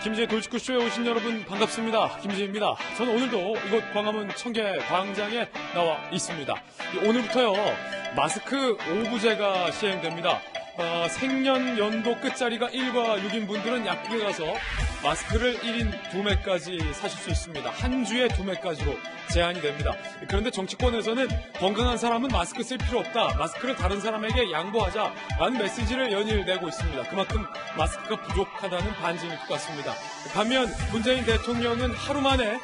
김지의 돌직구쇼에 오신 여러분 반갑습니다. 김지입니다. 저는 오늘도 이곳 광화문 청계 광장에 나와 있습니다. 오늘부터요 마스크 5부제가 시행됩니다. 생년연도 끝자리가 1과 6인 분들은 약국에 가서 마스크를 1인 2매까지 사실 수 있습니다. 한 주에 2매까지로 제한이 됩니다. 그런데 정치권에서는 건강한 사람은 마스크 쓸 필요 없다. 마스크를 다른 사람에게 양보하자라는 메시지를 연일 내고 있습니다. 그만큼 마스크가 부족하다는 반증일 것 같습니다. 반면 문재인 대통령은 하루 만에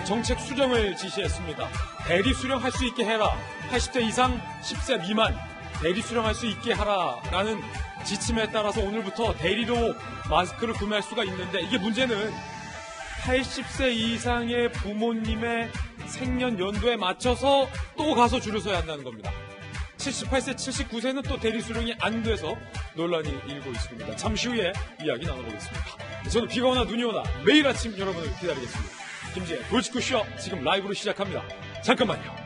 정책 수정을 지시했습니다. 대리 수령할 수 있게 해라. 80대 이상 10세 미만 대리 수령할 수 있게 하라라는 지침에 따라서 오늘부터 대리로 마스크를 구매할 수가 있는데, 이게 문제는 80세 이상의 부모님의 생년연도에 맞춰서 또 가서 줄을 서야 한다는 겁니다. 78세, 79세는 또 대리 수령이 안 돼서 논란이 일고 있습니다. 잠시 후에 이야기 나눠보겠습니다. 저는 비가 오나 눈이 오나 매일 아침 여러분을 기다리겠습니다. 김지의 돌직구쇼 지금 라이브로 시작합니다. 잠깐만요.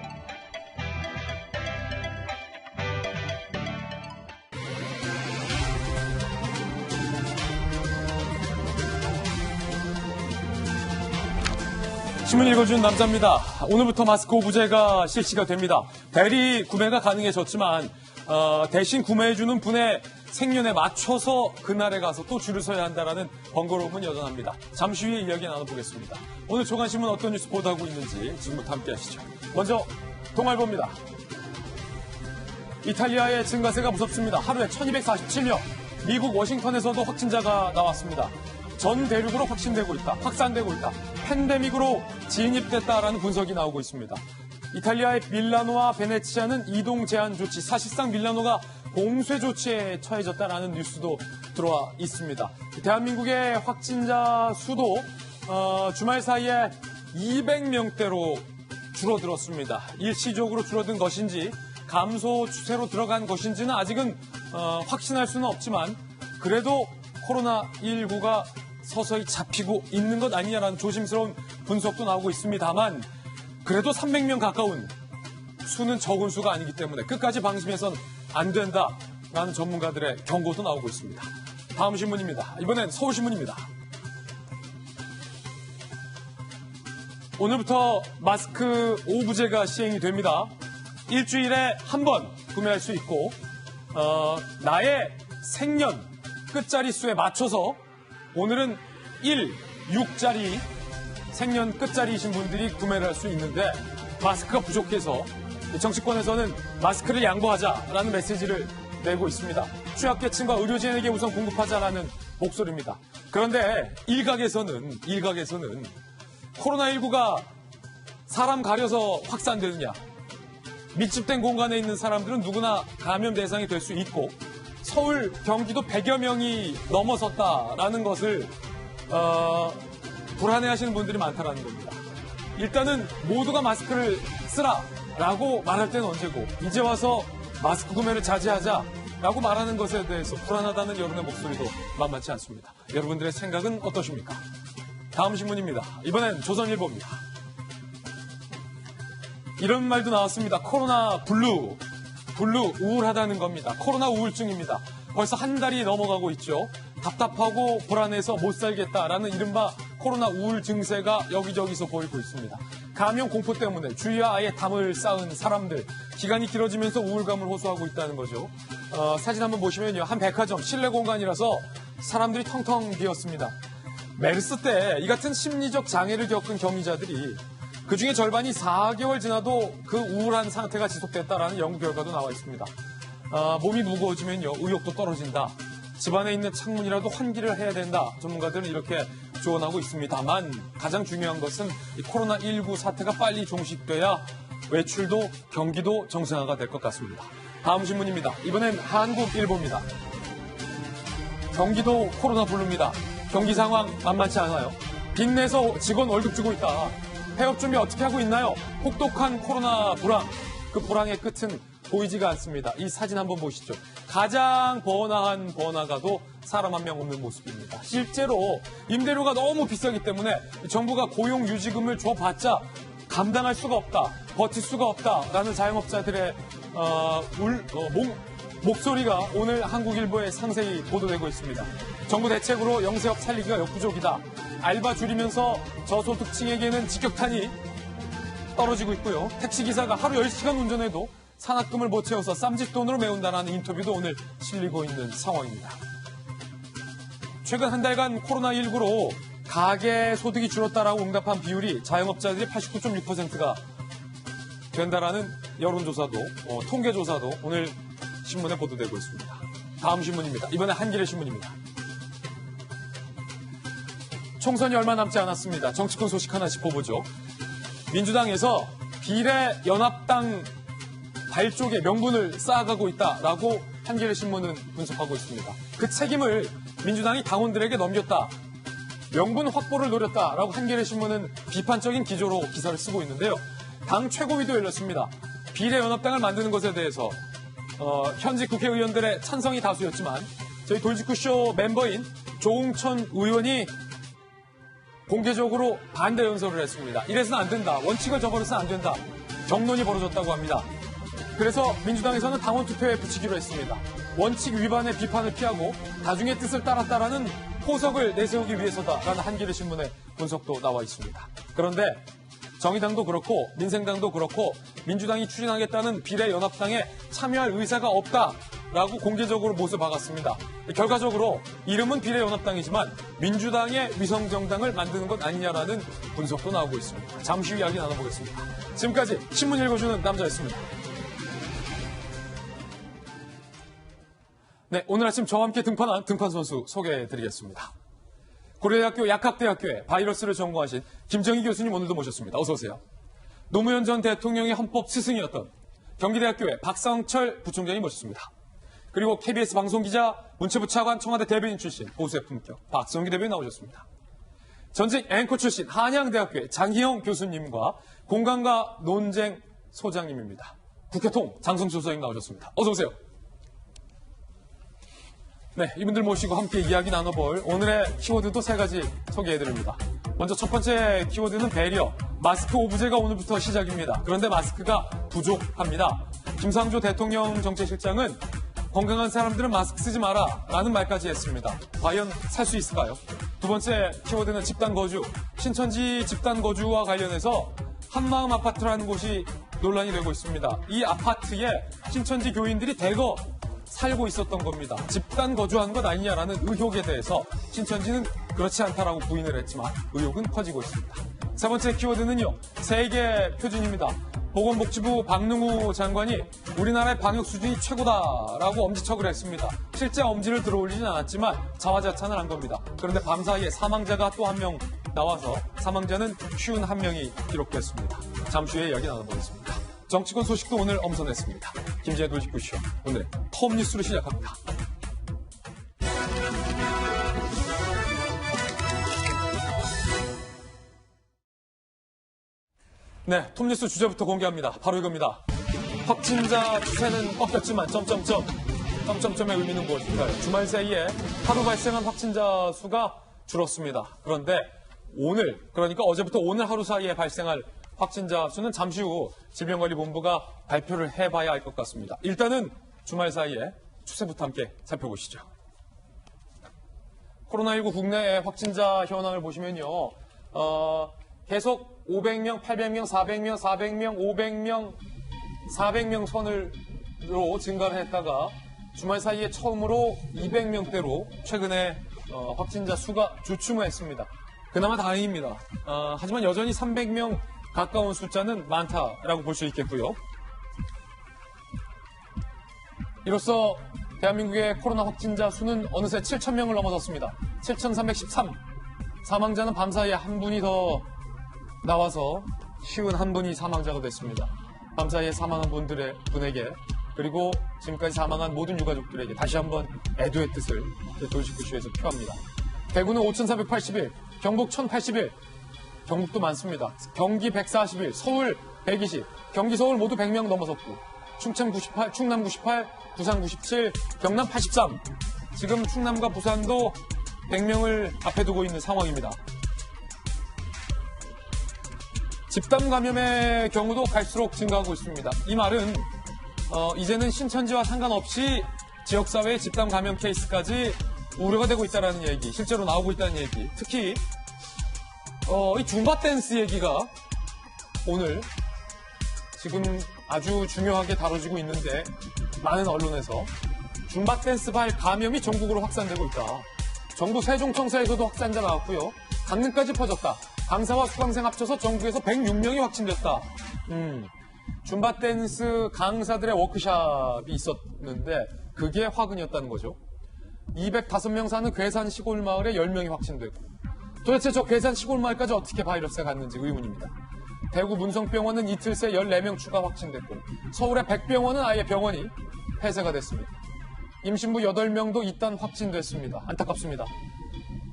신문 읽어주는 남자입니다. 오늘부터 마스크 5부제가 실시가 됩니다. 대리 구매가 가능해졌지만 대신 구매해주는 분의 생년에 맞춰서 그날에 가서 또 줄을 서야 한다는 번거로움은 여전합니다. 잠시 후에 이야기 나눠보겠습니다. 오늘 조간신문 어떤 뉴스 보도하고 있는지 지금부터 함께 하시죠. 먼저 동아일보입니다. 이탈리아의 증가세가 무섭습니다. 하루에 1247명. 미국 워싱턴에서도 확진자가 나왔습니다. 전 대륙으로 확산되고 있다. 팬데믹으로 진입됐다라는 분석이 나오고 있습니다. 이탈리아의 밀라노와 베네치아는 이동 제한 조치, 사실상 밀라노가 봉쇄 조치에 처해졌다라는 뉴스도 들어와 있습니다. 대한민국의 확진자 수도 주말 사이에 200명대로 줄어들었습니다. 일시적으로 줄어든 것인지 감소 추세로 들어간 것인지는 아직은 확신할 수는 없지만, 그래도 코로나19가 서서히 잡히고 있는 것 아니냐라는 조심스러운 분석도 나오고 있습니다만, 그래도 300명 가까운 수는 적은 수가 아니기 때문에 끝까지 방심해선 안 된다라는 전문가들의 경고도 나오고 있습니다. 다음 신문입니다. 이번엔 서울신문입니다. 오늘부터 마스크 5부제가 시행이 됩니다. 일주일에 한 번 구매할 수 있고, 나의 생년 끝자리 수에 맞춰서 오늘은 1, 6자리 생년 끝자리이신 분들이 구매를 할 수 있는데, 마스크가 부족해서 정치권에서는 마스크를 양보하자라는 메시지를 내고 있습니다. 취약계층과 의료진에게 우선 공급하자라는 목소리입니다. 그런데 일각에서는 코로나19가 사람 가려서 확산되느냐,密집된 공간에 있는 사람들은 누구나 감염 대상이 될 수 있고, 서울, 경기도 100여 명이 넘어섰다라는 것을 불안해하시는 분들이 많다라는 겁니다. 일단은 모두가 마스크를 쓰라라고 말할 때는 언제고, 이제 와서 마스크 구매를 자제하자라고 말하는 것에 대해서 불안하다는 여러분의 목소리도 만만치 않습니다. 여러분들의 생각은 어떠십니까? 다음 신문입니다. 이번엔 조선일보입니다. 이런 말도 나왔습니다. 코로나 블루 우울하다는 겁니다. 코로나 우울증입니다. 벌써 한 달이 넘어가고 있죠. 답답하고 불안해서 못 살겠다라는 이른바 코로나 우울 증세가 여기저기서 보이고 있습니다. 감염 공포 때문에 주위에 아예 담을 쌓은 사람들, 기간이 길어지면서 우울감을 호소하고 있다는 거죠. 사진 한번 보시면요, 한 백화점 실내 공간이라서 사람들이 텅텅 비었습니다. 메르스 때 이 같은 심리적 장애를 겪은 경이자들이 그중에 절반이 4개월 지나도 그 우울한 상태가 지속됐다라는 연구 결과도 나와 있습니다. 몸이 무거워지면요, 의욕도 떨어진다. 집안에 있는 창문이라도 환기를 해야 된다. 전문가들은 이렇게 조언하고 있습니다만, 가장 중요한 것은 이 코로나19 사태가 빨리 종식돼야 외출도 경기도 정상화가 될 것 같습니다. 다음 신문입니다. 이번엔 한국일보입니다. 경기도 코로나 블루입니다. 경기 상황 만만치 않아요. 빚내서 직원 월급 주고 있다. 폐업 준비 어떻게 하고 있나요? 혹독한 코로나 불황. 그 불황의 끝은 보이지가 않습니다. 이 사진 한번 보시죠. 가장 번화한 번화가도 사람 한 명 없는 모습입니다. 실제로 임대료가 너무 비싸기 때문에 정부가 고용유지금을 줘봤자 감당할 수가 없다, 버틸 수가 없다라는 자영업자들의 목소리가 오늘 한국일보에 상세히 보도되고 있습니다. 정부 대책으로 영세업 살리기가 역부족이다. 알바 줄이면서 저소득층에게는 직격탄이 떨어지고 있고요. 택시기사가 하루 10시간 운전해도 산학금을 못 채워서 쌈짓돈으로 메운다는 인터뷰도 오늘 실리고 있는 상황입니다. 최근 한 달간 코로나19로 가계 소득이 줄었다라고 응답한 비율이 자영업자들이 89.6%가 된다라는 여론조사도, 통계조사도 오늘 신문에 보도되고 있습니다. 다음 신문입니다. 이번에 한겨레 신문입니다. 총선이 얼마 남지 않았습니다. 정치권 소식 하나 짚어보죠. 민주당에서 비례연합당 발족의 명분을 쌓아가고 있다라고 한겨레 신문은 분석하고 있습니다. 그 책임을 민주당이 당원들에게 넘겼다. 명분 확보를 노렸다라고 한겨레 신문은 비판적인 기조로 기사를 쓰고 있는데요. 당 최고위도 열렸습니다. 비례연합당을 만드는 것에 대해서 현직 국회의원들의 찬성이 다수였지만 저희 돌직구쇼 멤버인 조응천 의원이 공개적으로 반대 연설을 했습니다. 이래서는 안 된다. 원칙을 저버려서는 안 된다. 경론이 벌어졌다고 합니다. 그래서 민주당에서는 당원 투표에 붙이기로 했습니다. 원칙 위반의 비판을 피하고 다중의 뜻을 따랐다라는 포석을 내세우기 위해서다라는 한겨레 신문의 분석도 나와 있습니다. 그런데 정의당도 그렇고 민생당도 그렇고 민주당이 추진하겠다는 비례연합당에 참여할 의사가 없다라고 공개적으로 못을 박았습니다. 결과적으로 이름은 비례연합당이지만 민주당의 위성정당을 만드는 것 아니냐라는 분석도 나오고 있습니다. 잠시 후 이야기 나눠보겠습니다. 지금까지 신문 읽어주는 남자였습니다. 네, 오늘 아침 저와 함께 등판한 등판 선수 소개해드리겠습니다. 고려대학교 약학대학교에 바이러스를 전공하신 김정희 교수님 오늘도 모셨습니다. 어서 오세요. 노무현 전 대통령의 헌법 스승이었던 경기대학교의 박상철 부총장님 모셨습니다. 그리고 KBS 방송기자, 문체부 차관, 청와대 대변인 출신 보수의 품격 박성기 대변인 나오셨습니다. 전직 앵커 출신 한양대학교의 장희영 교수님과 공간과 논쟁 소장님입니다. 국회통 장성철 소장님 나오셨습니다. 어서 오세요. 네, 이분들 모시고 함께 이야기 나눠볼 오늘의 키워드도 세 가지 소개해드립니다. 먼저 첫 번째 키워드는 배려. 마스크 오브제가 오늘부터 시작입니다. 그런데 마스크가 부족합니다. 김상조 대통령 정책실장은 건강한 사람들은 마스크 쓰지 마라 라는 말까지 했습니다. 과연 살 수 있을까요? 두 번째 키워드는 집단거주. 신천지 집단거주와 관련해서 한마음 아파트라는 곳이 논란이 되고 있습니다. 이 아파트에 신천지 교인들이 대거 살고 있었던 겁니다. 집단 거주한 것 아니냐라는 의혹에 대해서 신천지는 그렇지 않다라고 부인을 했지만 의혹은 커지고 있습니다. 세 번째 키워드는요. 세계 표준입니다. 보건복지부 박능우 장관이 우리나라의 방역 수준이 최고다라고 엄지척을 했습니다. 실제 엄지를 들어올리진 않았지만 자화자찬을 한 겁니다. 그런데 밤사이에 사망자가 또 한 명 나와서 사망자는 51명이 기록됐습니다. 잠시 후에 이야기 나눠보겠습니다. 정치권 소식도 오늘 엄선했습니다. 김재의 돌직구쇼 오늘 톱뉴스로 시작합니다. 네, 톱뉴스 주제부터 공개합니다. 바로 이겁니다. 확진자 추세는 꺾였지만 점점점의 의미는 무엇일까요? 주말 사이에 하루 발생한 확진자 수가 줄었습니다. 그런데 오늘, 그러니까 어제부터 오늘 하루 사이에 발생할 확진자 수는 잠시 후 질병관리본부가 발표를 해봐야 할 것 같습니다. 일단은 주말 사이에 추세부터 함께 살펴보시죠. 코로나19 국내 확진자 현황을 보시면요. 계속 500명, 800명, 400명, 400명, 500명, 400명 선으로 증가를 했다가 주말 사이에 처음으로 200명대로 최근에 확진자 수가 주춤했습니다. 그나마 다행입니다. 하지만 여전히 300명 가까운 숫자는 많다라고 볼 수 있겠고요. 이로써 대한민국의 코로나 확진자 수는 어느새 7,000명을 넘어섰습니다. 7,313. 사망자는 밤사이에 한 분이 더 나와서 51분이 사망자가 됐습니다. 밤사이에 사망한 분에게 그리고 지금까지 사망한 모든 유가족들에게 다시 한번 애도의 뜻을 돌직구쇼에서 표합니다. 대구는 5,481, 경북 1,081, 경북도 많습니다. 경기 141, 서울 120, 경기 서울 모두 100명 넘어섰고 충청 98, 충남 98, 부산 97, 경남 83. 지금 충남과 부산도 100명을 앞에 두고 있는 상황입니다. 집단 감염의 경우도 갈수록 증가하고 있습니다. 이 말은 이제는 신천지와 상관없이 지역사회의 집단 감염 케이스까지 우려가 되고 있다는 얘기, 실제로 나오고 있다는 얘기, 특히 이 줌바 댄스 얘기가 오늘 지금 아주 중요하게 다뤄지고 있는데 많은 언론에서 줌바 댄스 발 감염이 전국으로 확산되고 있다. 정부 세종청사에서도 확산자 나왔고요. 강릉까지 퍼졌다. 강사와 수강생 합쳐서 전국에서 106명이 확진됐다. 줌바 댄스 강사들의 워크숍이 있었는데 그게 화근이었다는 거죠. 205명 사는 괴산 시골 마을에 10명이 확진되고 도대체 저 괴산 시골 마을까지 어떻게 바이러스가 갔는지 의문입니다. 대구 문성병원은 이틀 새 14명 추가 확진됐고 서울의 백병원은 아예 병원이 폐쇄가 됐습니다. 임신부 8명도 일단 확진됐습니다. 안타깝습니다.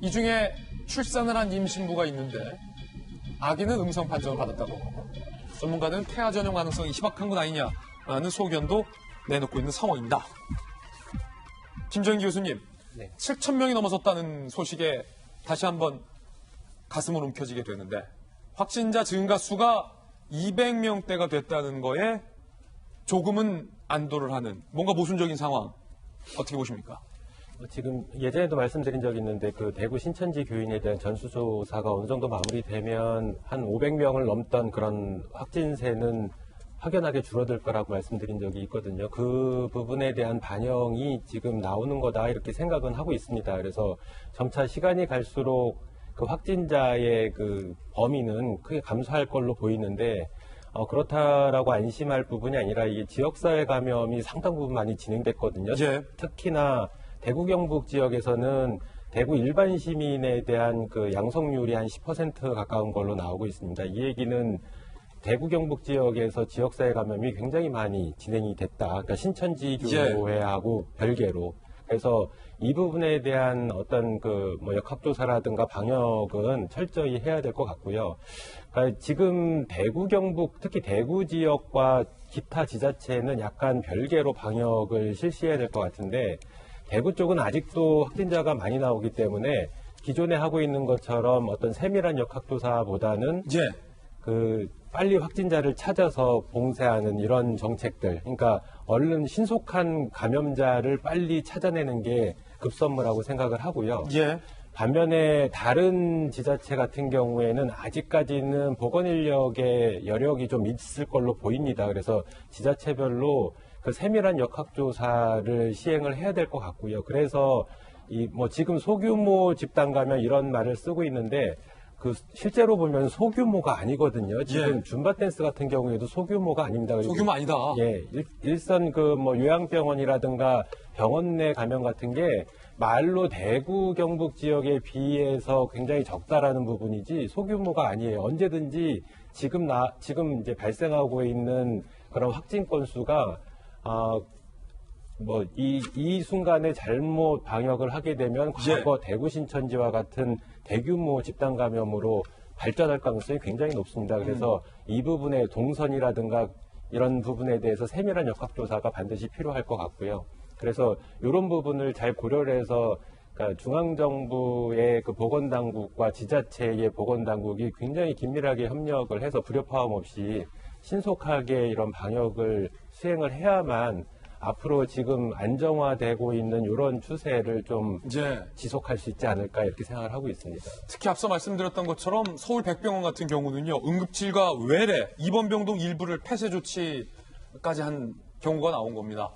이 중에 출산을 한 임신부가 있는데 아기는 음성 판정을 받았다고 전문가들은 폐하 전용 가능성이 희박한 것 아니냐라는 소견도 내놓고 있는 상황입니다. 김정인 교수님, 네. 7,000명이 넘어섰다는 소식에 다시 한번 가슴을 움켜쥐게 되는데 확진자 증가 수가 200명대가 됐다는 거에 조금은 안도를 하는 뭔가 모순적인 상황 어떻게 보십니까? 지금 예전에도 말씀드린 적이 있는데 그 대구 신천지 교인에 대한 전수조사가 어느 정도 마무리되면 한 500명을 넘던 그런 확진세는 확연하게 줄어들 거라고 말씀드린 적이 있거든요. 그 부분에 대한 반영이 지금 나오는 거다 이렇게 생각은 하고 있습니다. 그래서 점차 시간이 갈수록 그 확진자의 그 범위는 크게 감소할 걸로 보이는데 그렇다라고 안심할 부분이 아니라 이게 지역사회 감염이 상당 부분 많이 진행됐거든요. 예. 특히나 대구 경북 지역에서는 대구 일반 시민에 대한 그 양성률이 한 10% 가까운 걸로 나오고 있습니다. 이 얘기는 대구 경북 지역에서 지역사회 감염이 굉장히 많이 진행이 됐다. 그러니까 신천지 교회하고 별개로. 그래서 이 부분에 대한 어떤 그 뭐 역학조사라든가 방역은 철저히 해야 될 것 같고요. 그러니까 지금 대구 경북 특히 대구 지역과 기타 지자체는 약간 별개로 방역을 실시해야 될 것 같은데 대구 쪽은 아직도 확진자가 많이 나오기 때문에 기존에 하고 있는 것처럼 어떤 세밀한 역학조사보다는 그 빨리 확진자를 찾아서 봉쇄하는 이런 정책들, 그러니까 얼른 신속한 감염자를 빨리 찾아내는 게 급선무라고 생각을 하고요. 반면에 다른 지자체 같은 경우에는 아직까지는 보건 인력의 여력이 좀 있을 걸로 보입니다. 그래서 지자체별로 그 세밀한 역학조사를 시행을 해야 될 것 같고요. 그래서 뭐 지금 소규모 집단 감염 이런 말을 쓰고 있는데 그 실제로 보면 소규모가 아니거든요. 지금 줌바 댄스 같은 경우에도 소규모가 아닙니다. 소규모 아니다. 예, 일선 그 뭐 요양병원이라든가 병원 내 감염 같은 게 말로 대구 경북 지역에 비해서 굉장히 적다라는 부분이지 소규모가 아니에요. 언제든지 지금 이제 발생하고 있는 그런 확진 건수가 이 순간에 잘못 방역을 하게 되면 과거 대구 신천지와 같은 대규모 집단 감염으로 발전할 가능성이 굉장히 높습니다. 그래서 이 부분의 동선이라든가 이런 부분에 대해서 세밀한 역학조사가 반드시 필요할 것 같고요. 그래서 이런 부분을 잘 고려를 해서 그러니까 중앙정부의 그 보건당국과 지자체의 보건당국이 굉장히 긴밀하게 협력을 해서 불협화음 없이 신속하게 이런 방역을 수행을 해야만 앞으로 지금 안정화되고 있는 이런 추세를 좀 지속할 수 있지 않을까 이렇게 생각을 하고 있습니다. 특히 앞서 말씀드렸던 것처럼 서울 백병원 같은 경우는요. 응급실과 외래, 입원병동 일부를 폐쇄 조치까지 한 경우가 나온 겁니다.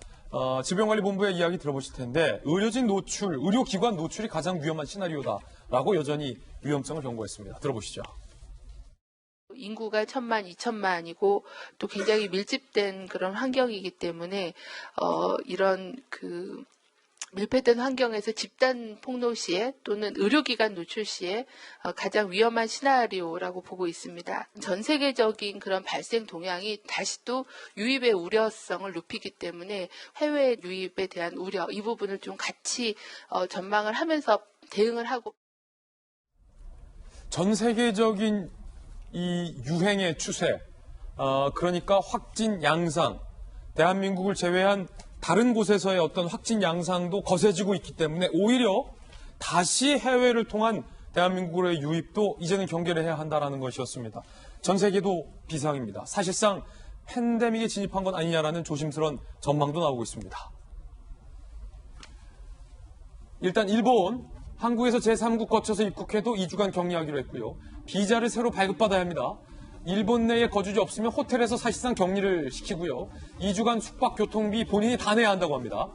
질병관리본부의 이야기 들어보실 텐데 의료진 노출, 의료기관 노출이 가장 위험한 시나리오다라고 여전히 위험성을 경고했습니다. 들어보시죠. 인구가 1,000만, 2,000만이고 또 굉장히 밀집된 그런 환경이기 때문에 이런 그 밀폐된 환경에서 집단 폭로 시에 또는 의료기관 노출 시에 가장 위험한 시나리오라고 보고 있습니다. 전 세계적인 그런 발생 동향이 다시 또 유입의 우려성을 높이기 때문에 해외 유입에 대한 우려 이 부분을 좀 같이 전망을 하면서 대응을 하고 전 세계적인 이 유행의 추세, 그러니까 확진 양상, 대한민국을 제외한 다른 곳에서의 어떤 확진 양상도 거세지고 있기 때문에 오히려 다시 해외를 통한 대한민국으로의 유입도 이제는 경계를 해야 한다는 것이었습니다. 전 세계도 비상입니다. 사실상 팬데믹에 진입한 건 아니냐라는 조심스러운 전망도 나오고 있습니다. 일단 일본, 한국에서 제3국 거쳐서 입국해도 2주간 격리하기로 했고요. 비자를 새로 발급받아야 합니다. 일본 내에 거주지 없으면 호텔에서 사실상 격리를 시키고요. 2주간 숙박, 교통비 본인이 다 내야 한다고 합니다.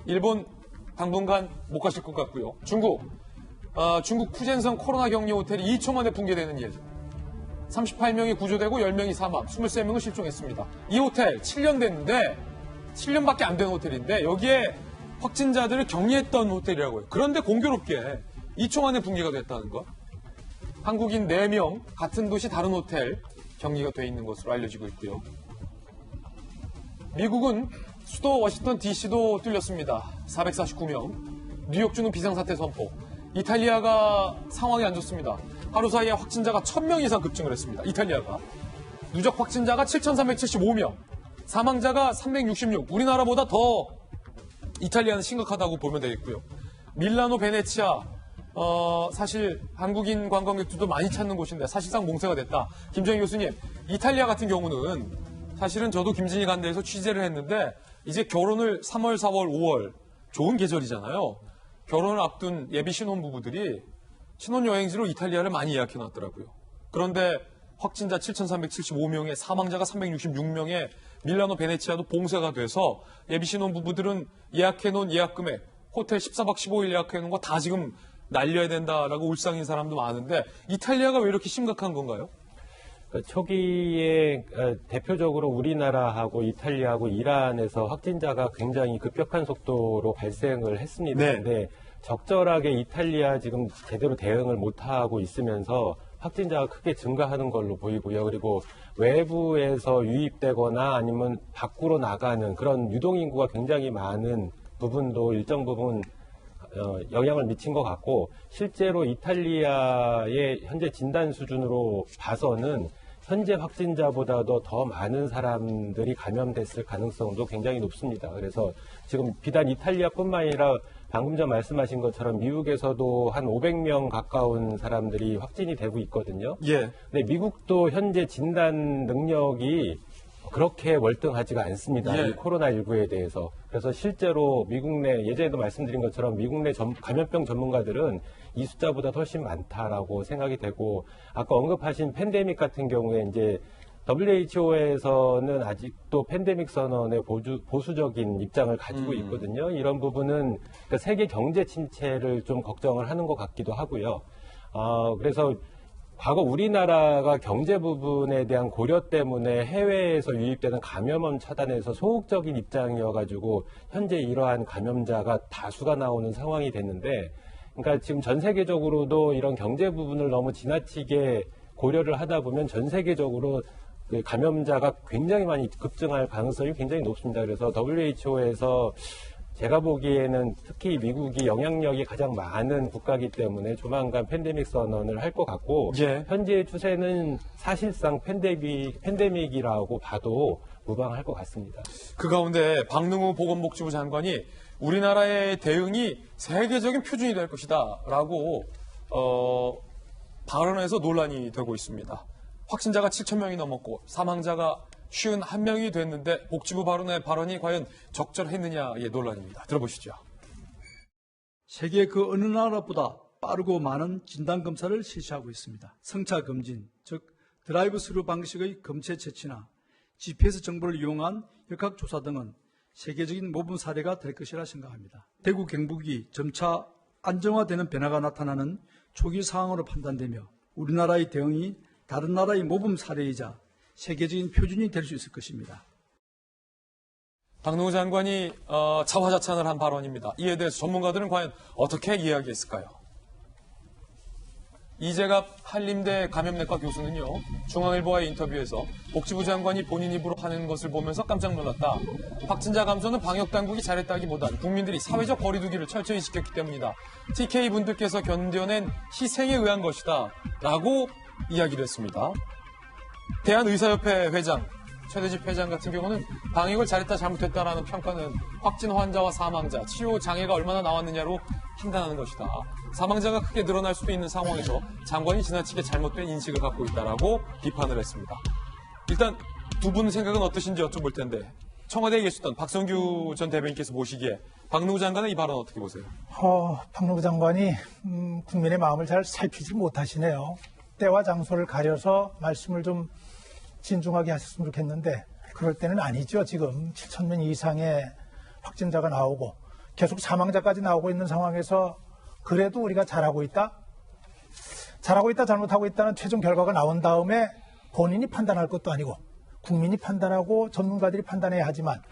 일본 당분간 못 가실 것 같고요. 중국 푸젠성 코로나 격리 호텔이 2초 만에 붕괴되는 일. 38명이 구조되고 10명이 사망, 23명은 실종했습니다. 이 호텔 7년 됐는데 7년밖에 안 된 호텔인데 여기에 확진자들을 격리했던 호텔이라고 해요. 그런데 공교롭게 2초 만에 붕괴가 됐다는 것. 한국인 4명 같은 도시 다른 호텔 격리가 돼 있는 것으로 알려지고 있고요. 미국은 수도 워싱턴 DC도 뚫렸습니다. 449명. 뉴욕주는 비상사태 선포. 이탈리아가 상황이 안 좋습니다. 하루 사이에 확진자가 1000명 이상 급증을 했습니다. 이탈리아가. 누적 확진자가 7,375명. 사망자가 366. 우리나라보다 더 이탈리아는 심각하다고 보면 되겠고요. 밀라노, 베네치아. 사실 한국인 관광객들도 많이 찾는 곳인데 사실상 몽쇄가 됐다. 김정희 교수님, 이탈리아 같은 경우는 사실은 저도 김진희 간 데에서 취재를 했는데 이제 결혼을 3월, 4월, 5월 좋은 계절이잖아요. 결혼을 앞둔 예비 신혼부부들이 신혼여행지로 이탈리아를 많이 예약해놨더라고요. 그런데 확진자 7,375명에 사망자가 366명에 밀라노, 베네치아도 봉쇄가 돼서 예비 신혼부부들은 예약해놓은 예약 금액, 호텔 14박 15일 예약해놓은 거 다 지금 날려야 된다라고 울상인 사람도 많은데 이탈리아가 왜 이렇게 심각한 건가요? 초기에 대표적으로 우리나라하고 이탈리아하고 이란에서 확진자가 굉장히 급격한 속도로 발생을 했습니다. 네. 근데 적절하게 이탈리아 지금 제대로 대응을 못하고 있으면서 확진자가 크게 증가하는 걸로 보이고요. 그리고 외부에서 유입되거나 아니면 밖으로 나가는 그런 유동인구가 굉장히 많은 부분도 일정 부분 영향을 미친 것 같고, 실제로 이탈리아의 현재 진단 수준으로 봐서는 현재 확진자보다도 더 많은 사람들이 감염됐을 가능성도 굉장히 높습니다. 그래서 지금 비단 이탈리아뿐만 아니라 방금 전 말씀하신 것처럼 미국에서도 한 500명 가까운 사람들이 확진이 되고 있거든요. 예. 근데 미국도 현재 진단 능력이 그렇게 월등하지가 않습니다. 예. 이 코로나19에 대해서. 그래서 실제로 미국 내, 예전에도 말씀드린 것처럼 미국 내 감염병 전문가들은 이 숫자보다 훨씬 많다라고 생각이 되고, 아까 언급하신 팬데믹 같은 경우에 이제 WHO에서는 아직도 팬데믹 선언에 보수적인 입장을 가지고 있거든요. 이런 부분은 그러니까 세계 경제 침체를 좀 걱정을 하는 것 같기도 하고요. 그래서 과거 우리나라가 경제 부분에 대한 고려 때문에 해외에서 유입되는 감염원 차단에서 소극적인 입장이어가지고 현재 이러한 감염자가 다수가 나오는 상황이 됐는데, 그러니까 지금 전 세계적으로도 이런 경제 부분을 너무 지나치게 고려를 하다 보면 전 세계적으로 그 감염자가 굉장히 많이 급증할 가능성이 굉장히 높습니다. 그래서 WHO에서 제가 보기에는 특히 미국이 영향력이 가장 많은 국가이기 때문에 조만간 팬데믹 선언을 할 것 같고, 예. 현재의 추세는 사실상 팬데믹이라고 봐도 무방할 것 같습니다. 그 가운데 박능우 보건복지부 장관이 우리나라의 대응이 세계적인 표준이 될 것이다 라고 발언해서 논란이 되고 있습니다. 확진자가 7,000명이 넘었고 사망자가 51명이 됐는데 복지부 발언이 과연 적절했느냐의 논란입니다. 들어보시죠. 세계 그 어느 나라보다 빠르고 많은 진단검사를 실시하고 있습니다. 성차 검진, 즉 드라이브 스루 방식의 검체 채취나 GPS 정보를 이용한 역학조사 등은 세계적인 모범 사례가 될 것이라 생각합니다. 대구 경북이 점차 안정화되는 변화가 나타나는 초기 상황으로 판단되며 우리나라의 대응이 다른 나라의 모범 사례이자 세계적인 표준이 될 수 있을 것입니다. 박능우 장관이 자화자찬을 한 발언입니다. 이에 대해서 전문가들은 과연 어떻게 이야기했을까요? 이재갑 한림대 감염내과 교수는요, 중앙일보와의 인터뷰에서 복지부 장관이 본인 입으로 하는 것을 보면서 깜짝 놀랐다. 확진자 감소는 방역당국이 잘했다기보단 국민들이 사회적 거리두기를 철저히 지켰기 때문이다. TK분들께서 견뎌낸 희생에 의한 것이다. 라고 이야기를 했습니다. 대한의사협회 회장, 최대집 회장 같은 경우는 방역을 잘했다 잘못했다라는 평가는 확진 환자와 사망자, 치료 장애가 얼마나 나왔느냐로 판단하는 것이다. 사망자가 크게 늘어날 수도 있는 상황에서 장관이 지나치게 잘못된 인식을 갖고 있다라고 비판을 했습니다. 일단 두 분 생각은 어떠신지 여쭤볼 텐데 청와대에 계셨던 박성규 전 대변인께서 보시기에 박능우 장관의 이 발언 어떻게 보세요? 박능우 장관이 국민의 마음을 잘 살피지 못하시네요. 때와 장소를 가려서 말씀을 좀 진중하게 하셨으면 좋겠는데 그럴 때는 아니죠. 지금 7,000명 이상의 확진자가 나오고 계속 사망자까지 나오고 있는 상황에서 그래도 우리가 잘하고 있다? 잘하고 있다, 잘못하고 있다는 최종 결과가 나온 다음에 본인이 판단할 것도 아니고 국민이 판단하고 전문가들이 판단해야 하지만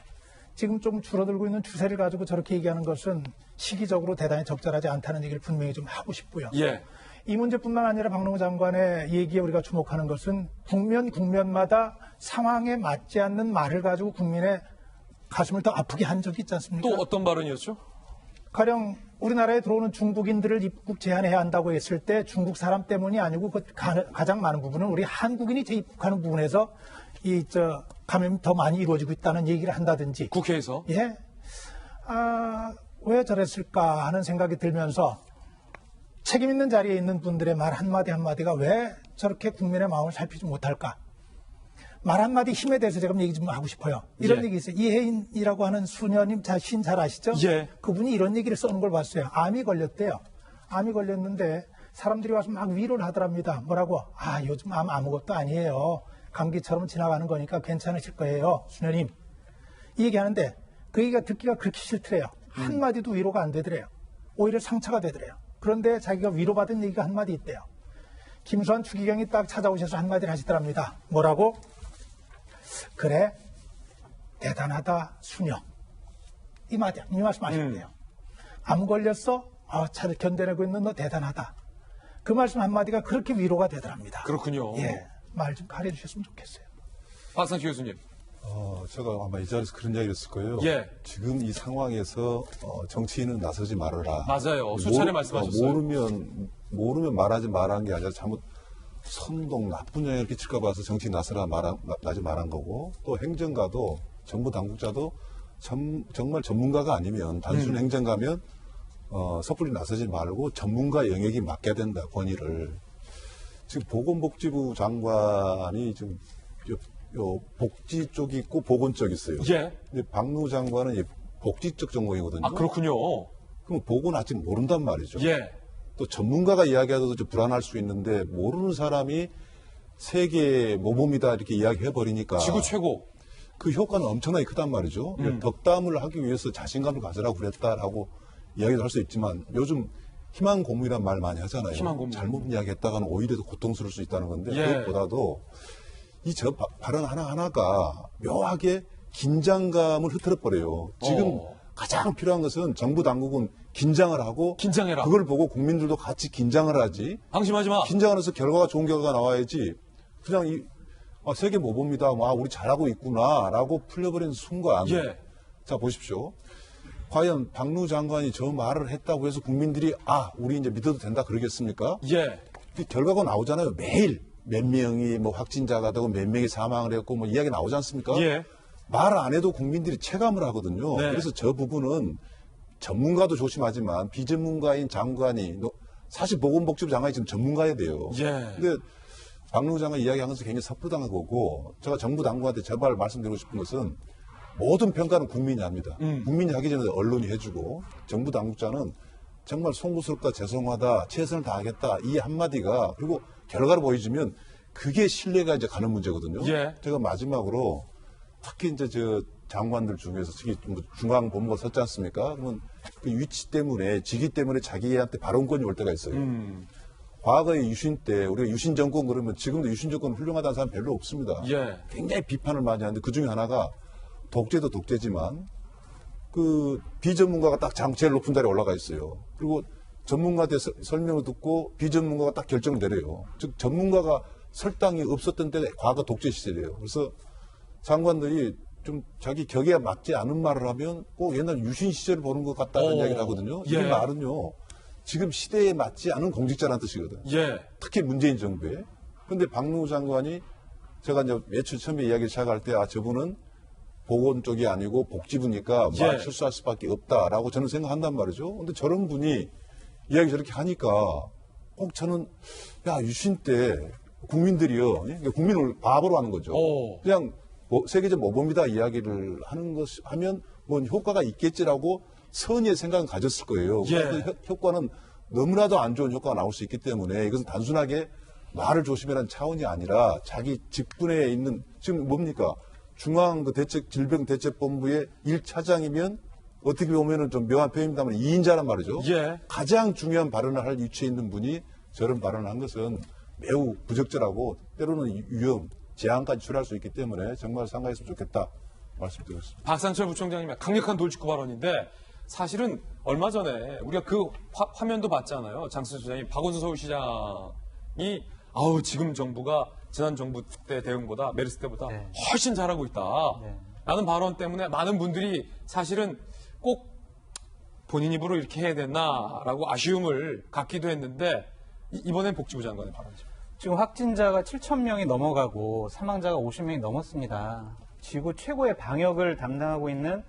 지금 좀 줄어들고 있는 추세를 가지고 저렇게 얘기하는 것은 시기적으로 대단히 적절하지 않다는 얘기를 분명히 좀 하고 싶고요. 예. 이 문제뿐만 아니라 박능우 장관의 얘기에 우리가 주목하는 것은 국면마다 상황에 맞지 않는 말을 가지고 국민의 가슴을 더 아프게 한 적이 있지 않습니까? 또 어떤 발언이었죠? 가령 우리나라에 들어오는 중국인들을 입국 제한해야 한다고 했을 때 중국 사람 때문이 아니고 그 가장 많은 부분은 우리 한국인이 재입국하는 부분에서 감염이 더 많이 이루어지고 있다는 얘기를 한다든지. 국회에서? 예. 왜 저랬을까 하는 생각이 들면서 책임 있는 자리에 있는 분들의 말 한마디 한마디가 왜 저렇게 국민의 마음을 살피지 못할까? 말 한마디 힘에 대해서 제가 얘기 좀 하고 싶어요. 이런 예. 얘기 있어요. 이혜인이라고 하는 수녀님 자신 잘 아시죠? 예. 그분이 이런 얘기를 써는 걸 봤어요. 암이 걸렸대요. 암이 걸렸는데 사람들이 와서 막 위로를 하더랍니다. 뭐라고? 요즘 암 아무것도 아니에요. 감기처럼 지나가는 거니까 괜찮으실 거예요. 수녀님. 이 얘기하는데 그 얘기가 듣기가 그렇게 싫더래요. 한마디도 위로가 안 되더래요. 오히려 상처가 되더래요. 그런데 자기가 위로받은 얘기가 한마디 있대요. 김수환 추기경이 딱 찾아오셔서 한마디를 하시더랍니다. 뭐라고? 그래, 대단하다, 수녀. 이 말씀 하셨대요. 암 걸렸어? 잘 견뎌내고 있는 너 대단하다. 그 말씀 한마디가 그렇게 위로가 되더랍니다. 그렇군요. 예, 말 좀 가려주셨으면 좋겠어요. 박상기 교수님. 제가 아마 이 자리에서 그런 이야기를 했을 거예요. 예. 지금 이 상황에서 정치인은 나서지 말아라. 맞아요. 수차례 말씀하셨어요. 모르면 말하지 말한 게 아니라 잘못 선동 나쁜 영향을 끼칠까 봐서 정치인 나서라 나지 말한 거고 또 행정가도 정부 당국자도 정말 전문가가 아니면 단순 행정가면 섣불리 나서지 말고 전문가 영역이 맡겨야 된다 권위를. 지금 보건복지부 장관이 지금 요 복지 쪽이 있고 보건 쪽이 있어요. 예. 근데 박능우 장관은 복지 쪽 전공이거든요. 그렇군요. 그럼 보건 아직 모른단 말이죠. 예. 또 전문가가 이야기하도 좀 불안할 수 있는데 모르는 사람이 세계 모범이다 이렇게 이야기해버리니까 지구 최고. 그 효과는 엄청나게 크단 말이죠. 덕담을 하기 위해서 자신감을 가져라고 그랬다라고 이야기도 할 수 있지만 요즘 희망 고문이란 말 많이 하잖아요. 희망 고문. 잘못 이야기했다가는 오히려 더 고통스러울 수 있다는 건데 예. 그것보다도 저 발언 하나하나가 묘하게 긴장감을 흐트러버려요. 지금 가장 필요한 것은 정부 당국은 긴장을 하고 긴장해라. 그걸 보고 국민들도 같이 긴장을 하지. 방심하지 마. 긴장을 해서 좋은 결과가 나와야지. 그냥 세계 모범이다. 우리 잘하고 있구나라고 풀려버리는 순간. 예. 자 보십시오. 과연 박능우 장관이 저 말을 했다고 해서 국민들이 우리 이제 믿어도 된다 그러겠습니까? 예. 그 결과가 나오잖아요. 매일 몇 명이 확진자가 되고 몇 명이 사망을 했고 이야기 나오지 않습니까? 예. 말 안 해도 국민들이 체감을 하거든요. 네. 그래서 저 부분은 전문가도 조심하지만 비전문가인 장관이 사실 보건복지부 장관이 지금 전문가여야 돼요. 예. 근데 박능우 장관 이야기하면서 굉장히 섣부당한 거고 제가 정부 당국한테 제발 말씀드리고 싶은 것은 모든 평가는 국민이 합니다. 국민이 하기 전에 언론이 해주고 정부 당국자는 정말 송구스럽다, 죄송하다, 최선을 다하겠다 이 한마디가 그리고 결과를 보여주면 그게 신뢰가 이제 가는 문제거든요. 예. 제가 마지막으로 특히 이제 장관들 중에서 특히 중앙본부가 섰지 않습니까? 그러면 그 위치 때문에 직위 때문에 자기한테 발언권이 올 때가 있어요. 과거의 유신 때 우리가 유신 정권 그러면 지금도 유신 정권 훌륭하다는 사람 별로 없습니다. 예. 굉장히 비판을 많이 하는데 그 중에 하나가 독재도 독재지만 그 비전문가가 딱 제일 높은 자리에 올라가 있어요. 그리고 전문가한테 설명을 듣고 비전문가가 딱 결정을 내려요. 즉 전문가가 설당이 없었던 때 과거 독재 시절이에요. 그래서 장관들이 좀 자기 격에 맞지 않은 말을 하면 꼭 옛날 유신 시절을 보는 것 같다는 이야기를 하거든요. 이 예. 말은요. 지금 시대에 맞지 않은 공직자라는 뜻이거든요. 예. 특히 문재인 정부에. 그런데 박능우 장관이 제가 이제 며칠 처음에 이야기 시작할 때 저분은 보건 쪽이 아니고 복지부니까 말 실수할 수밖에 없다라고 저는 생각한단 말이죠. 근데 저런 분이 이야기 저렇게 하니까 꼭 저는 유신 때 국민들이요. 국민을 바보로 하는 거죠. 그냥 세계적 모범이다 이야기를 하는 것 하면 효과가 있겠지라고 선의의 생각은 가졌을 거예요. 예. 그 효과는 너무나도 안 좋은 효과가 나올 수 있기 때문에 이것은 단순하게 말을 조심해라는 차원이 아니라 자기 직분에 있는 지금 뭡니까? 중앙 그 질병대책본부의 1차장이면 어떻게 보면은 좀 묘한 표현입니다만 2인자란 말이죠. 예. 가장 중요한 발언을 할 위치에 있는 분이 저런 발언을 한 것은 매우 부적절하고 때로는 위험, 재앙까지 초래할 수 있기 때문에 정말 상가했으면 좋겠다 말씀드렸습니다. 박상철 부총장님의 강력한 돌직구 발언인데 사실은 얼마 전에 우리가 그 화면도 봤잖아요. 장승수 시장이 박원순 서울시장이 지금 정부가 지난 정부 때 대응보다 메르스 때보다 네. 훨씬 잘하고 있다. 네. 라는 발언 때문에 많은 분들이 사실은 꼭 본인 입으로 이렇게 해야 됐나라고 아쉬움을 갖기도 했는데 이번엔 복지부 장관의 발언이죠. 지금 확진자가 7,000명이 넘어가고 사망자가 50명이 넘었습니다. 지구 최고의 방역을 담당하고 있는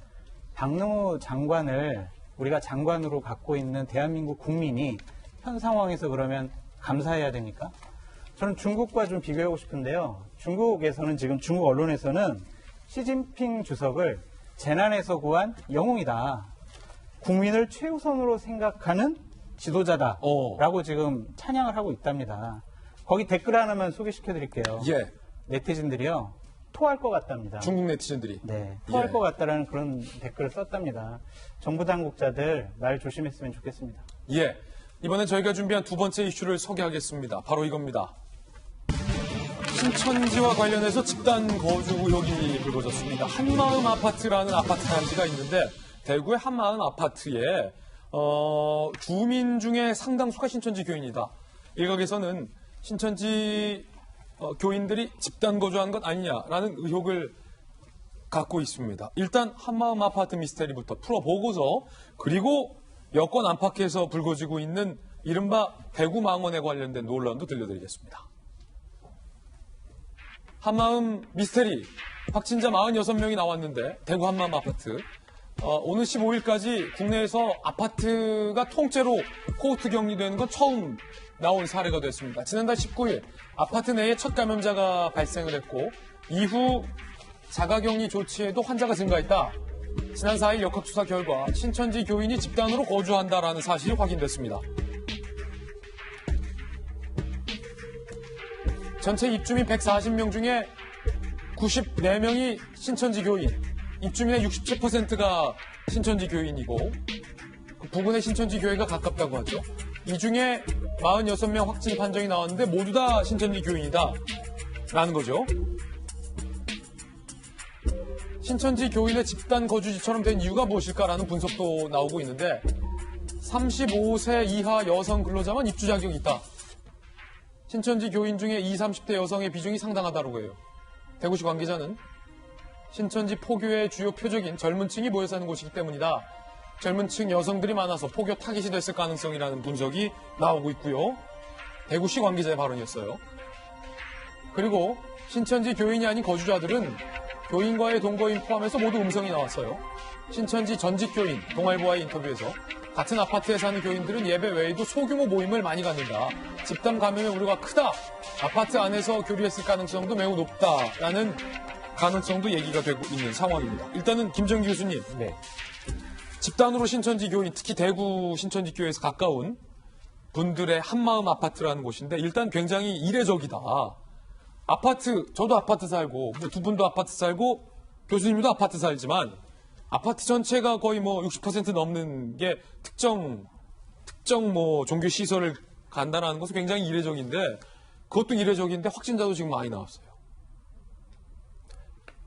박능우 장관을 우리가 장관으로 갖고 있는 대한민국 국민이 현 상황에서 그러면 감사해야 됩니까? 저는 중국과 좀 비교하고 싶은데요. 중국에서는 지금 중국 언론에서는 시진핑 주석을 재난에서 구한 영웅이다. 국민을 최우선으로 생각하는 지도자다라고 지금 찬양을 하고 있답니다. 거기 댓글 하나만 소개시켜 드릴게요. 예. 네티즌들이요. 토할 것 같답니다. 중국 네티즌들이. 네, 토할 예. 것 같다라는 그런 댓글을 썼답니다. 정부 당국자들 말 조심했으면 좋겠습니다. 예. 이번엔 저희가 준비한 두 번째 이슈를 소개하겠습니다. 바로 이겁니다. 신천지와 관련해서 집단 거주 의혹이 불거졌습니다. 한마음 아파트라는 아파트 단지가 있는데 대구의 한마음 아파트에 주민 중에 상당수가 신천지 교인이다. 일각에서는 신천지 교인들이 집단 거주한 것 아니냐라는 의혹을 갖고 있습니다. 일단 한마음 아파트 미스테리부터 풀어보고서 그리고 여권 안팎에서 불거지고 있는 이른바 대구 망원에 관련된 논란도 들려드리겠습니다. 한마음 미스테리 확진자 46명이 나왔는데 대구 한마음 아파트 오늘 15일까지 국내에서 아파트가 통째로 코호트 격리되는 건 처음 나온 사례가 됐습니다. 지난달 19일 아파트 내에 첫 감염자가 발생을 했고 이후 자가격리 조치에도 환자가 증가했다. 지난 4일 역학수사 결과 신천지 교인이 집단으로 거주한다라는 사실이 확인됐습니다. 전체 입주민 140명 중에 94명이 신천지 교인, 입주민의 67%가 신천지 교인이고 부근의 신천지 교회가 가깝다고 하죠. 이 중에 46명 확진 판정이 나왔는데 모두 다 신천지 교인이다 라는 거죠. 신천지 교인의 집단 거주지처럼 된 이유가 무엇일까라는 분석도 나오고 있는데 35세 이하 여성 근로자만 입주 자격이 있다. 신천지 교인 중에 20, 30대 여성의 비중이 상당하다고 해요. 대구시 관계자는 신천지 포교의 주요 표적인 젊은 층이 모여 사는 곳이기 때문이다. 젊은 층 여성들이 많아서 포교 타깃이 됐을 가능성이라는 분석이 나오고 있고요. 대구시 관계자의 발언이었어요. 그리고 신천지 교인이 아닌 거주자들은 교인과의 동거인 포함해서 모두 음성이 나왔어요. 신천지 전직 교인 동아일보와의 인터뷰에서 같은 아파트에 사는 교인들은 예배 외에도 소규모 모임을 많이 갖는다. 집단 감염의 우려가 크다. 아파트 안에서 교류했을 가능성도 매우 높다라는 가능성도 얘기가 되고 있는 상황입니다. 일단은 김정기 교수님, 네. 집단으로 신천지 교인, 특히 대구 신천지 교회에서 가까운 분들의 한마음 아파트라는 곳인데 일단 굉장히 이례적이다. 아파트, 저도 아파트 살고 두 분도 아파트 살고 교수님도 아파트 살지만 아파트 전체가 거의 60% 넘는 게 특정 종교 시설을 간다는 것은 굉장히 이례적인데 그것도 이례적인데 확진자도 지금 많이 나왔어요.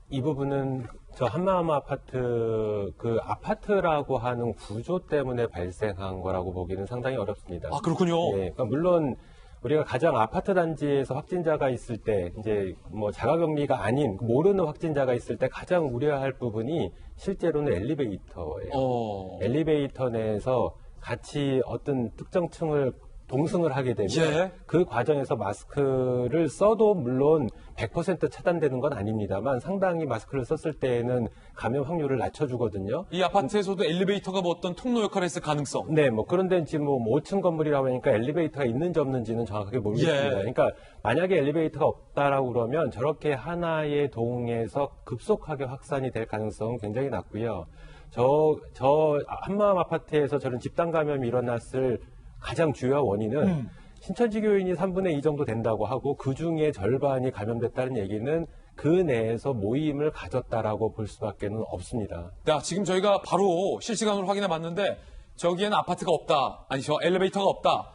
이 부분은 저 한마음 아파트 그 아파트라고 하는 구조 때문에 발생한 거라고 보기는 상당히 어렵습니다. 아, 그렇군요. 예, 그러니까 물론 우리가 가장 아파트 단지에서 확진자가 있을 때 이제 자가격리가 아닌 모르는 확진자가 있을 때 가장 우려할 부분이 실제로는 엘리베이터예요. 엘리베이터 내에서 같이 어떤 특정 층을 동승을 하게 되면 예. 그 과정에서 마스크를 써도 물론 100% 차단되는 건 아닙니다만 상당히 마스크를 썼을 때에는 감염 확률을 낮춰주거든요. 이 아파트에서도 엘리베이터가 어떤 통로 역할을 했을 가능성. 네, 그런데 지금 5층 건물이라고 하니까 엘리베이터가 있는지 없는지는 정확하게 모르겠습니다. 예. 그러니까 만약에 엘리베이터가 없다라고 그러면 저렇게 하나의 동에서 급속하게 확산이 될 가능성은 굉장히 낮고요. 저 한마음 아파트에서 저런 집단 감염이 일어났을 가장 주요 원인은 신천지 교인이 3분의 2 정도 된다고 하고 그 중에 절반이 감염됐다는 얘기는 그 내에서 모임을 가졌다라고 볼 수밖에는 없습니다. 자, 지금 저희가 바로 실시간으로 확인해 봤는데 저기에는 아파트가 없다. 아니, 저 엘리베이터가 없다.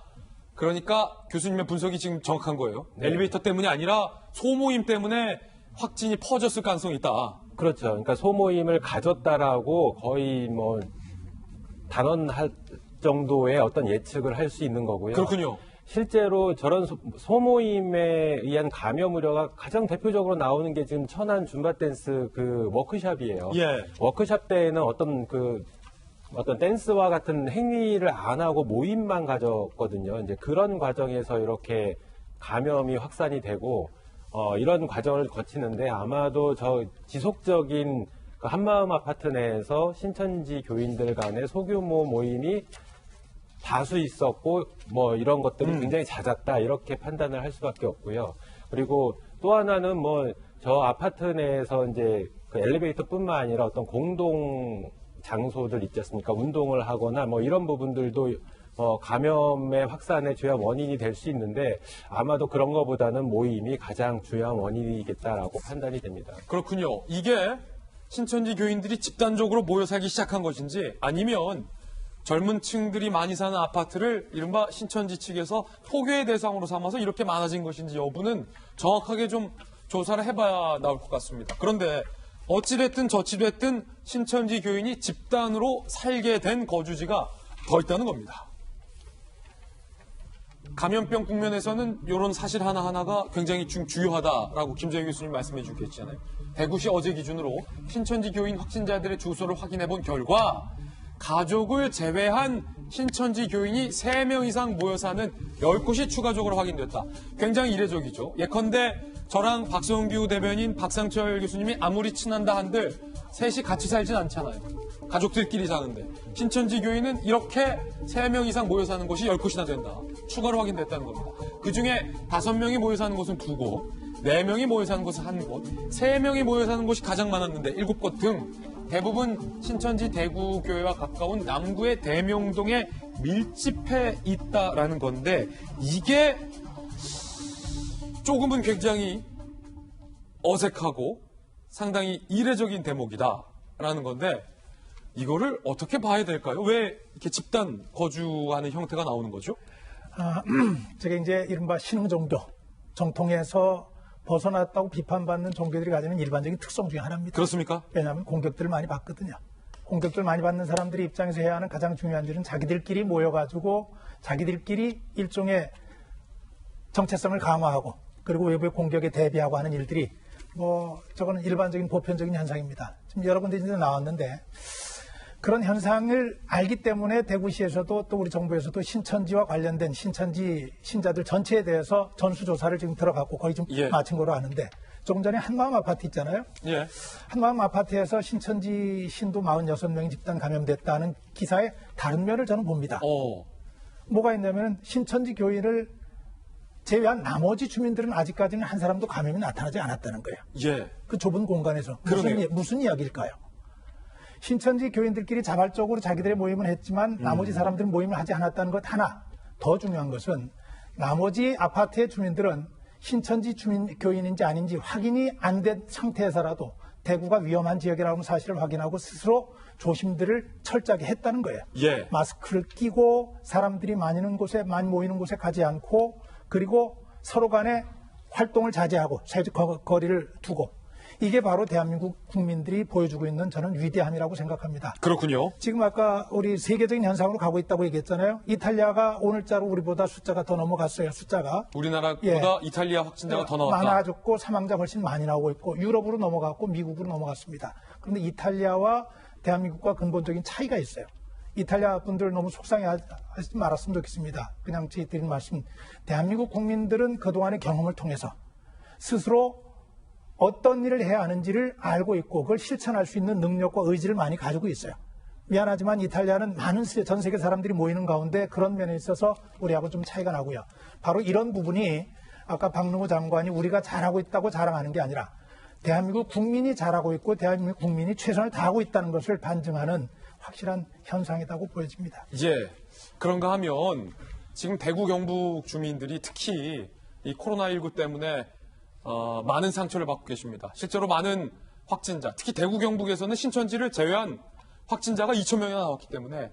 그러니까 교수님의 분석이 지금 정확한 거예요. 네. 엘리베이터 때문이 아니라 소모임 때문에 확진이 퍼졌을 가능성이 있다. 그렇죠. 그러니까 소모임을 가졌다라고 거의 뭐 단언할 정도의 어떤 예측을 할 수 있는 거고요. 그렇군요. 실제로 저런 소모임에 의한 감염 우려가 가장 대표적으로 나오는 게 지금 천안 줌바 댄스 그 워크숍이에요. 예. 워크숍 때에는 어떤 댄스와 같은 행위를 안 하고 모임만 가졌거든요. 이제 그런 과정에서 이렇게 감염이 확산이 되고 이런 과정을 거치는데 아마도 저 지속적인 그 한마음 아파트 내에서 신천지 교인들 간의 소규모 모임이 다수 있었고 뭐 이런 것들이 굉장히 잦았다 이렇게 판단을 할 수밖에 없고요. 그리고 또 하나는 뭐 저 아파트 내에서 이제 그 엘리베이터뿐만 아니라 어떤 공동 장소들 있지 않습니까? 운동을 하거나 뭐 이런 부분들도 감염의 확산의 주요 원인이 될 수 있는데 아마도 그런 것보다는 모임이 가장 주요한 원인이겠다라고 판단이 됩니다. 그렇군요. 이게 신천지 교인들이 집단적으로 모여 살기 시작한 것인지 아니면 젊은 층들이 많이 사는 아파트를 이른바 신천지 측에서 포교의 대상으로 삼아서 이렇게 많아진 것인지 여부는 정확하게 좀 조사를 해봐야 나올 것 같습니다. 그런데 어찌됐든 저찌됐든 신천지 교인이 집단으로 살게 된 거주지가 더 있다는 겁니다. 감염병 국면에서는 이런 사실 하나하나가 굉장히 주요하다라고 김정희 교수님 말씀해 주셨잖아요. 대구시 어제 기준으로 신천지 교인 확진자들의 주소를 확인해 본 결과 가족을 제외한 신천지 교인이 3명 이상 모여 사는 10곳이 추가적으로 확인됐다. 굉장히 이례적이죠. 예컨대 저랑 박성규 대변인, 박상철 교수님이 아무리 친한다 한들 셋이 같이 살진 않잖아요. 가족들끼리 사는데. 신천지 교인은 이렇게 3명 이상 모여 사는 곳이 10곳이나 된다. 추가로 확인됐다는 겁니다. 그중에 5명이 모여 사는 곳은 2곳, 4명이 모여 사는 곳은 1곳, 3명이 모여 사는 곳이 가장 많았는데 7곳 등 대부분 신천지 대구교회와 가까운 남구의 대명동에 밀집해 있다라는 건데 이게 조금은 굉장히 어색하고 상당히 이례적인 대목이다라는 건데 이거를 어떻게 봐야 될까요? 왜 이렇게 집단 거주하는 형태가 나오는 거죠? 저게 이제 이른바 신흥종교, 정통에서 벗어났다고 비판받는 종교들이 가지는 일반적인 특성 중에 하나입니다. 그렇습니까? 왜냐하면 공격들을 많이 받거든요. 공격들 많이 받는 사람들이 입장에서 해야 하는 가장 중요한 일은 자기들끼리 모여가지고 자기들끼리 일종의 정체성을 강화하고 그리고 외부의 공격에 대비하고 하는 일들이 저거는 일반적인 보편적인 현상입니다. 지금 여러 군데 이제 나왔는데 그런 현상을 알기 때문에 대구시에서도 또 우리 정부에서도 신천지와 관련된 신천지 신자들 전체에 대해서 전수조사를 지금 들어갔고 거의 좀 마친 거로 아는데 조금 전에 한마음 아파트 있잖아요. 예. 한마음 아파트에서 신천지 신도 46명이 집단 감염됐다는 기사의 다른 면을 저는 봅니다. 뭐가 있냐면 신천지 교인을 제외한 나머지 주민들은 아직까지는 한 사람도 감염이 나타나지 않았다는 거예요. 예. 그 좁은 공간에서. 그러네요. 무슨 이야기일까요? 신천지 교인들끼리 자발적으로 자기들의 모임을 했지만 나머지 사람들은 모임을 하지 않았다는 것 하나. 더 중요한 것은 나머지 아파트의 주민들은 신천지 교인인지 아닌지 확인이 안 된 상태에서라도 대구가 위험한 지역이라는 사실을 확인하고 스스로 조심들을 철저하게 했다는 거예요. 예. 마스크를 끼고 사람들이 많이 모이는 곳에 가지 않고 그리고 서로 간에 활동을 자제하고 사회적 거리를 두고 이게 바로 대한민국 국민들이 보여주고 있는 저는 위대함이라고 생각합니다. 그렇군요. 지금 아까 우리 세계적인 현상으로 가고 있다고 얘기했잖아요. 이탈리아가 오늘자로 우리보다 숫자가 더 넘어갔어요. 숫자가. 우리나라보다 이탈리아 확진자가 더 나왔다. 많아졌고 사망자 훨씬 많이 나오고 있고 유럽으로 넘어갔고 미국으로 넘어갔습니다. 그런데 이탈리아와 대한민국과 근본적인 차이가 있어요. 이탈리아 분들 너무 속상해하지 말았으면 좋겠습니다. 그냥 제 드린 말씀. 대한민국 국민들은 그동안의 경험을 통해서 스스로 어떤 일을 해야 하는지를 알고 있고 그걸 실천할 수 있는 능력과 의지를 많이 가지고 있어요. 미안하지만 이탈리아는 많은 전 세계 사람들이 모이는 가운데 그런 면에 있어서 우리하고 좀 차이가 나고요. 바로 이런 부분이 아까 박능호 장관이 우리가 잘하고 있다고 자랑하는 게 아니라 대한민국 국민이 잘하고 있고 대한민국 국민이 최선을 다하고 있다는 것을 반증하는 확실한 현상이라고 보여집니다. 예. 그런가 하면 지금 대구 경북 주민들이 특히 이 코로나19 때문에 많은 상처를 받고 계십니다. 실제로 많은 확진자, 특히 대구 경북에서는 신천지를 제외한 확진자가 2,000명이나 나왔기 때문에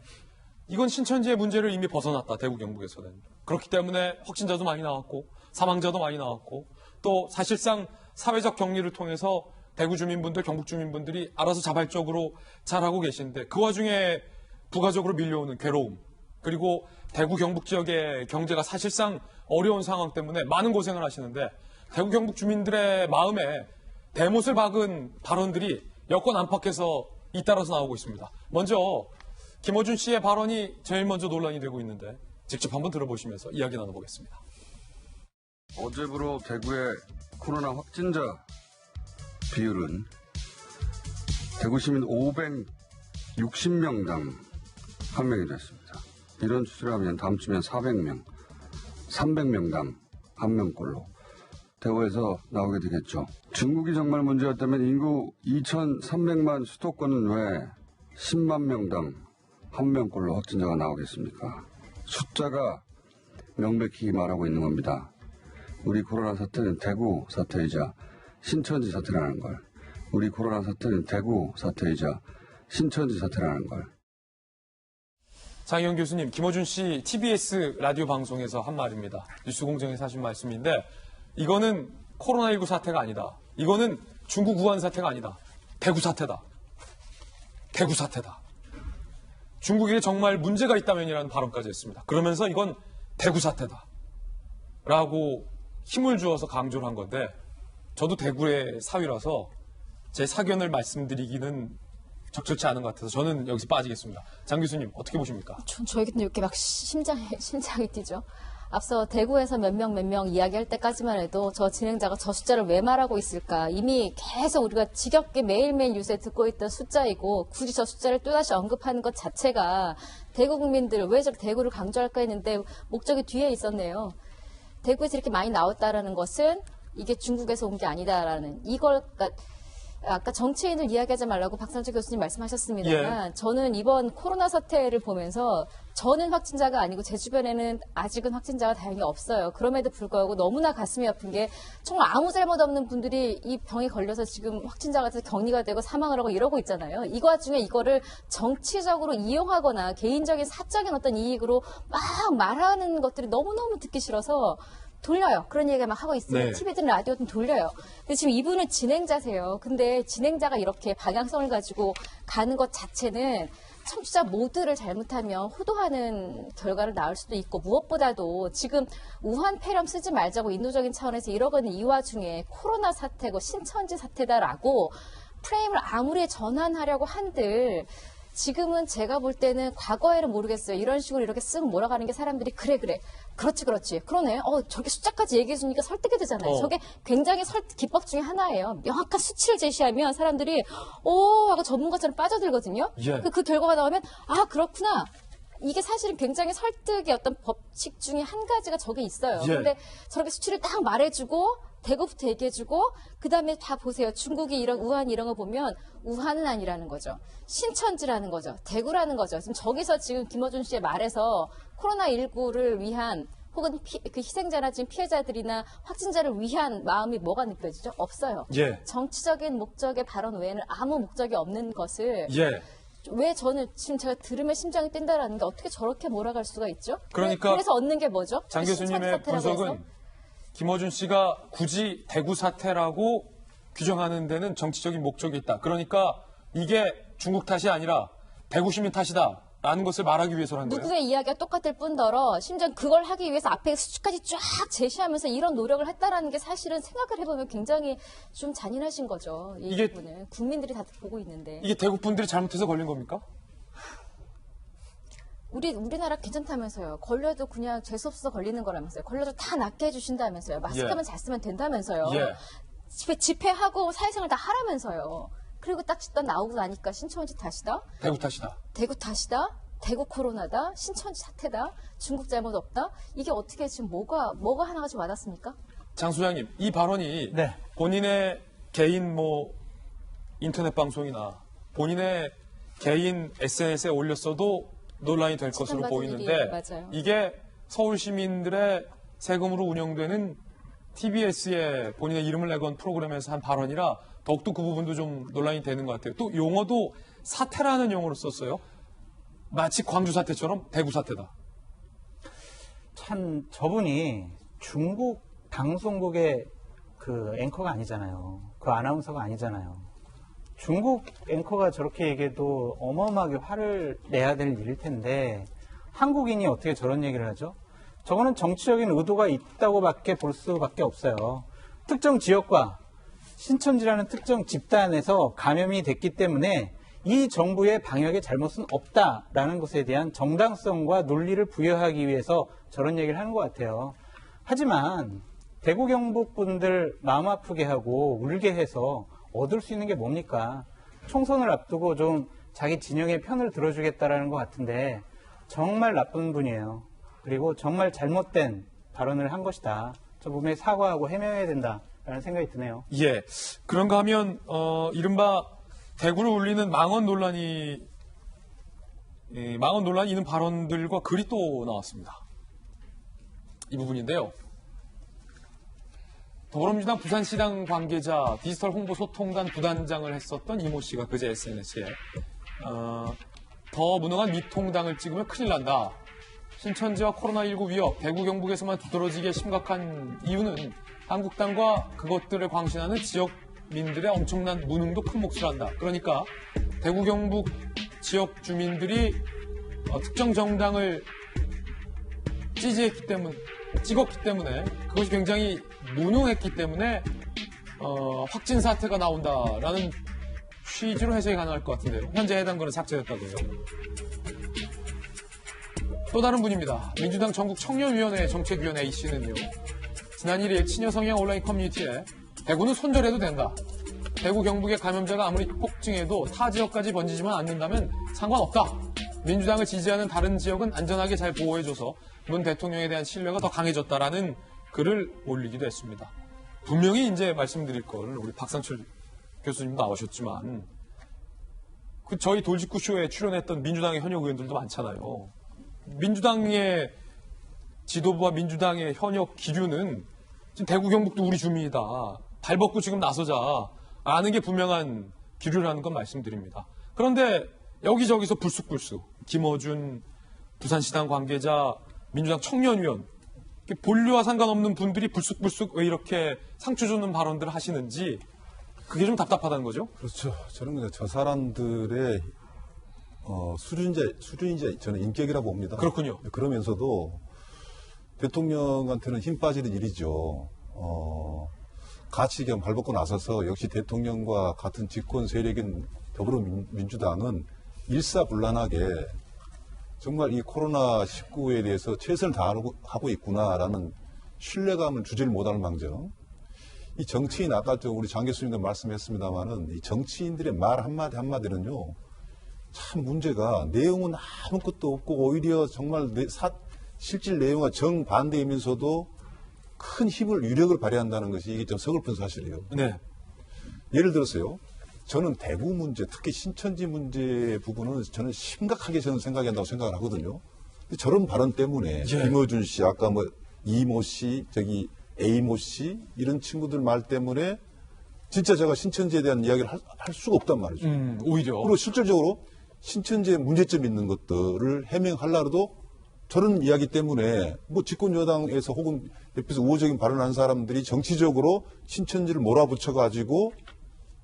이건 신천지의 문제를 이미 벗어났다, 대구 경북에서는. 그렇기 때문에 확진자도 많이 나왔고 사망자도 많이 나왔고 또 사실상 사회적 격리를 통해서 대구 주민분들, 경북 주민분들이 알아서 자발적으로 잘하고 계신데 그 와중에 부가적으로 밀려오는 괴로움, 그리고 대구 경북 지역의 경제가 사실상 어려운 상황 때문에 많은 고생을 하시는데 대구 경북 주민들의 마음에 대못을 박은 발언들이 여권 안팎에서 잇따라서 나오고 있습니다. 먼저 김어준 씨의 발언이 제일 먼저 논란이 되고 있는데 직접 한번 들어보시면서 이야기 나눠보겠습니다. 어제부로 대구의 코로나 확진자 비율은 대구 시민 560명당 한 명이 됐습니다. 이런 추세라면 다음 주면 400명, 300명당 한 명꼴로 대구에서 나오게 되겠죠. 중국이 정말 문제였다면 인구 2,300만 수도권 외 10만 명당 한 명꼴로 확진자가 나오겠습니까? 숫자가 명백히 말하고 있는 겁니다. 우리 코로나 사태는 대구 사태이자 신천지 사태라는 걸. 우리 코로나 사태는 대구 사태이자 신천지 사태라는 걸. 장희영 교수님, 김어준 씨 TBS 라디오 방송에서 한 말입니다. 뉴스공정에서 하신 말씀인데 이거는 코로나19 사태가 아니다. 이거는 중국 우한 사태가 아니다. 대구 사태다. 대구 사태다. 중국에 정말 문제가 있다면이라는 발언까지 했습니다. 그러면서 이건 대구 사태다. 라고 힘을 주어서 강조를 한 건데 저도 대구의 사위라서 제 사견을 말씀드리기는 적절치 않은 것 같아서 저는 여기서 빠지겠습니다. 장 교수님 어떻게 보십니까? 저에게는 이렇게 막 심장이 뛰죠. 앞서 대구에서 몇 명 이야기할 때까지만 해도 저 진행자가 저 숫자를 왜 말하고 있을까. 이미 계속 우리가 지겹게 매일매일 뉴스에 듣고 있던 숫자이고 굳이 저 숫자를 또다시 언급하는 것 자체가 대구 국민들 왜 저렇게 대구를 강조할까 했는데 목적이 뒤에 있었네요. 대구에서 이렇게 많이 나왔다라는 것은 이게 중국에서 온 게 아니다라는 이걸 아까 정치인을 이야기하지 말라고 박상철 교수님 말씀하셨습니다만 저는 이번 코로나 사태를 보면서 저는 확진자가 아니고 제 주변에는 아직은 확진자가 다행히 없어요. 그럼에도 불구하고 너무나 가슴이 아픈 게 정말 아무 잘못 없는 분들이 이 병에 걸려서 지금 확진자가 돼서 격리가 되고 사망을 하고 이러고 있잖아요. 이 와중에 이거를 정치적으로 이용하거나 개인적인 사적인 어떤 이익으로 막 말하는 것들이 너무너무 듣기 싫어서 돌려요. 그런 얘기를 막 하고 있어요. 네. TV든 라디오든 돌려요. 근데 지금 이분은 진행자세요. 근데 진행자가 이렇게 방향성을 가지고 가는 것 자체는 청취자 모두를 잘못하면 호도하는 결과를 낳을 수도 있고 무엇보다도 지금 우한 폐렴 쓰지 말자고 인도적인 차원에서 이러고 있는 이 와중에 코로나 사태고 신천지 사태다라고 프레임을 아무리 전환하려고 한들 지금은 제가 볼 때는 과거에는 모르겠어요. 이런 식으로 이렇게 쓱 몰아가는 게 사람들이 그렇지. 그러네. 저렇게 숫자까지 얘기해 주니까 설득이 되잖아요. 저게 굉장히 기법 중에 하나예요. 명확한 수치를 제시하면 사람들이 하고 전문가처럼 빠져들거든요. 예. 그 결과가 나오면 그렇구나. 이게 사실은 굉장히 설득의 어떤 법칙 중에 한 가지가 저게 있어요. 예. 근데 저렇게 수치를 딱 말해주고 대구부터 얘기해주고 그다음에 다 보세요. 중국이 이런 우한 이런 거 보면 우한은 아니라는 거죠. 신천지라는 거죠. 대구라는 거죠. 지금 저기서 지금 김어준 씨의 말에서 코로나19를 위한 혹은 그 희생자나 지금 피해자들이나 확진자를 위한 마음이 뭐가 느껴지죠? 없어요. 예. 정치적인 목적의 발언 외에는 아무 목적이 없는 것을 예. 왜 저는 지금 제가 들으면 심장이 뛴다라는 게 어떻게 저렇게 몰아갈 수가 있죠? 그러니까 그래서 얻는 게 뭐죠? 장 신천지 교수님의 사태라고 분석은 해서? 김어준 씨가 굳이 대구 사태라고 규정하는 데는 정치적인 목적이 있다. 그러니까 이게 중국 탓이 아니라 대구 시민 탓이다라는 것을 말하기 위해서라는 거예요. 누구의 이야기가 똑같을 뿐더러 심지어 그걸 하기 위해서 앞에 수치까지 쫙 제시하면서 이런 노력을 했다라는 게 사실은 생각을 해보면 굉장히 좀 잔인하신 거죠. 이 부분은 국민들이 다 보고 있는데. 이게 대구 분들이 잘못해서 걸린 겁니까? 우리나라 괜찮다면서요. 걸려도 그냥 재수없어서 걸리는 거라면서요. 걸려도 다 낫게 해주신다면서요. 마스크만 잘 쓰면 된다면서요. 집회하고 사회생활 다 하라면서요. 그리고 딱 나오고 나니까 신천지 탓이다. 대구 탓이다. 대구 탓이다. 대구 코로나다. 신천지 사태다. 중국 잘못 없다. 이게 어떻게 지금 뭐가 하나가 좀 와닿습니까? 장 소장님, 이 발언이 본인의 개인 인터넷 방송이나 본인의 개인 SNS에 올렸어도 논란이 될 것으로 비판받은 보이는데 일이 맞아요. 이게 서울 시민들의 세금으로 운영되는 TBS의 본인의 이름을 내건 프로그램에서 한 발언이라 더욱더 그 부분도 좀 논란이 되는 것 같아요. 또 용어도 사태라는 용어를 썼어요. 마치 광주 사태처럼 대구 사태다. 참 저분이 중국 방송국의 그 앵커가 아니잖아요. 그 아나운서가 아니잖아요. 중국 앵커가 저렇게 얘기해도 어마어마하게 화를 내야 될 일일 텐데 한국인이 어떻게 저런 얘기를 하죠? 저거는 정치적인 의도가 있다고밖에 볼 수밖에 없어요. 특정 지역과 신천지라는 특정 집단에서 감염이 됐기 때문에 이 정부의 방역의 잘못은 없다라는 것에 대한 정당성과 논리를 부여하기 위해서 저런 얘기를 하는 것 같아요. 하지만 대구 경북 분들 마음 아프게 하고 울게 해서 얻을 수 있는 게 뭡니까? 총선을 앞두고 좀 자기 진영의 편을 들어주겠다라는 것 같은데 정말 나쁜 분이에요. 그리고 정말 잘못된 발언을 한 것이다. 저 부분에 사과하고 해명해야 된다라는 생각이 드네요. 예. 그런가 하면 이른바 대구를 울리는 망언 논란이 있는 발언들과 글이 또 나왔습니다. 이 부분인데요. 더불어민주당 부산시당 관계자 디지털 홍보 소통단 부단장을 했었던 이모 씨가 그제 SNS에 더 무능한 미통당을 찍으면 큰일 난다. 신천지와 코로나19 위협, 대구 경북에서만 두드러지게 심각한 이유는 한국당과 그것들을 광신하는 지역민들의 엄청난 무능도 큰 몫을 한다. 그러니까 대구 경북 지역 주민들이 특정 정당을 찍었기 때문에 그것이 굉장히 무능했기 때문에 확진 사태가 나온다라는 취지로 해석이 가능할 것 같은데요. 현재 해당 글은 삭제됐다고요. 또 다른 분입니다. 민주당 전국 청년위원회 정책위원회 A씨는요. 지난 1일 친여 성향 온라인 커뮤니티에 대구는 손절해도 된다. 대구 경북의 감염자가 아무리 폭증해도 타 지역까지 번지지만 않는다면 상관없다. 민주당을 지지하는 다른 지역은 안전하게 잘 보호해줘서 문 대통령에 대한 신뢰가 더 강해졌다라는 글을 올리기도 했습니다. 분명히 이제 말씀드릴 걸 우리 박상철 교수님도 나오셨지만 저희 돌직구쇼에 출연했던 민주당의 현역 의원들도 많잖아요. 민주당의 지도부와 민주당의 현역 기류는 지금 대구 경북도 우리 주민이다. 발벗고 지금 나서자. 아는 게 분명한 기류라는 건 말씀드립니다. 그런데 여기저기서 불쑥불쑥 김어준 부산시당 관계자 민주당 청년위원 본류와 상관없는 분들이 불쑥불쑥 왜 이렇게 상처 주는 발언들을 하시는지 그게 좀 답답하다는 거죠? 그렇죠. 저는 그냥 저 사람들의 수준인지 저는 인격이라고 봅니다. 그렇군요. 그러면서도 대통령한테는 힘 빠지는 일이죠. 같이 그냥 발벗고 나서서 역시 대통령과 같은 집권 세력인 더불어민주당은 일사불란하게 정말 이 코로나19에 대해서 최선을 다하고 있구나라는 신뢰감을 주지를 못하는 망정. 이 정치인, 아까 우리 장 교수님도 말씀했습니다마는 이 정치인들의 말 한마디는요, 참 문제가 내용은 아무것도 없고 오히려 정말 실질 내용과 정반대이면서도 큰 힘을, 유력을 발휘한다는 것이 이게 좀 서글픈 사실이에요. 네. 예를 들어서요. 저는 대구 문제, 특히 신천지 문제 부분은 저는 심각하게 저는 생각한다고 생각을 하거든요. 저런 발언 때문에 김어준 씨, 아까 이모 씨, A모 씨 이런 친구들 말 때문에 진짜 제가 신천지에 대한 이야기를 할 수가 없단 말이죠. 오히려. 그리고 실질적으로 신천지에 문제점 있는 것들을 해명하려도 저런 이야기 때문에 집권 여당에서 혹은 옆에서 우호적인 발언하는 사람들이 정치적으로 신천지를 몰아붙여가지고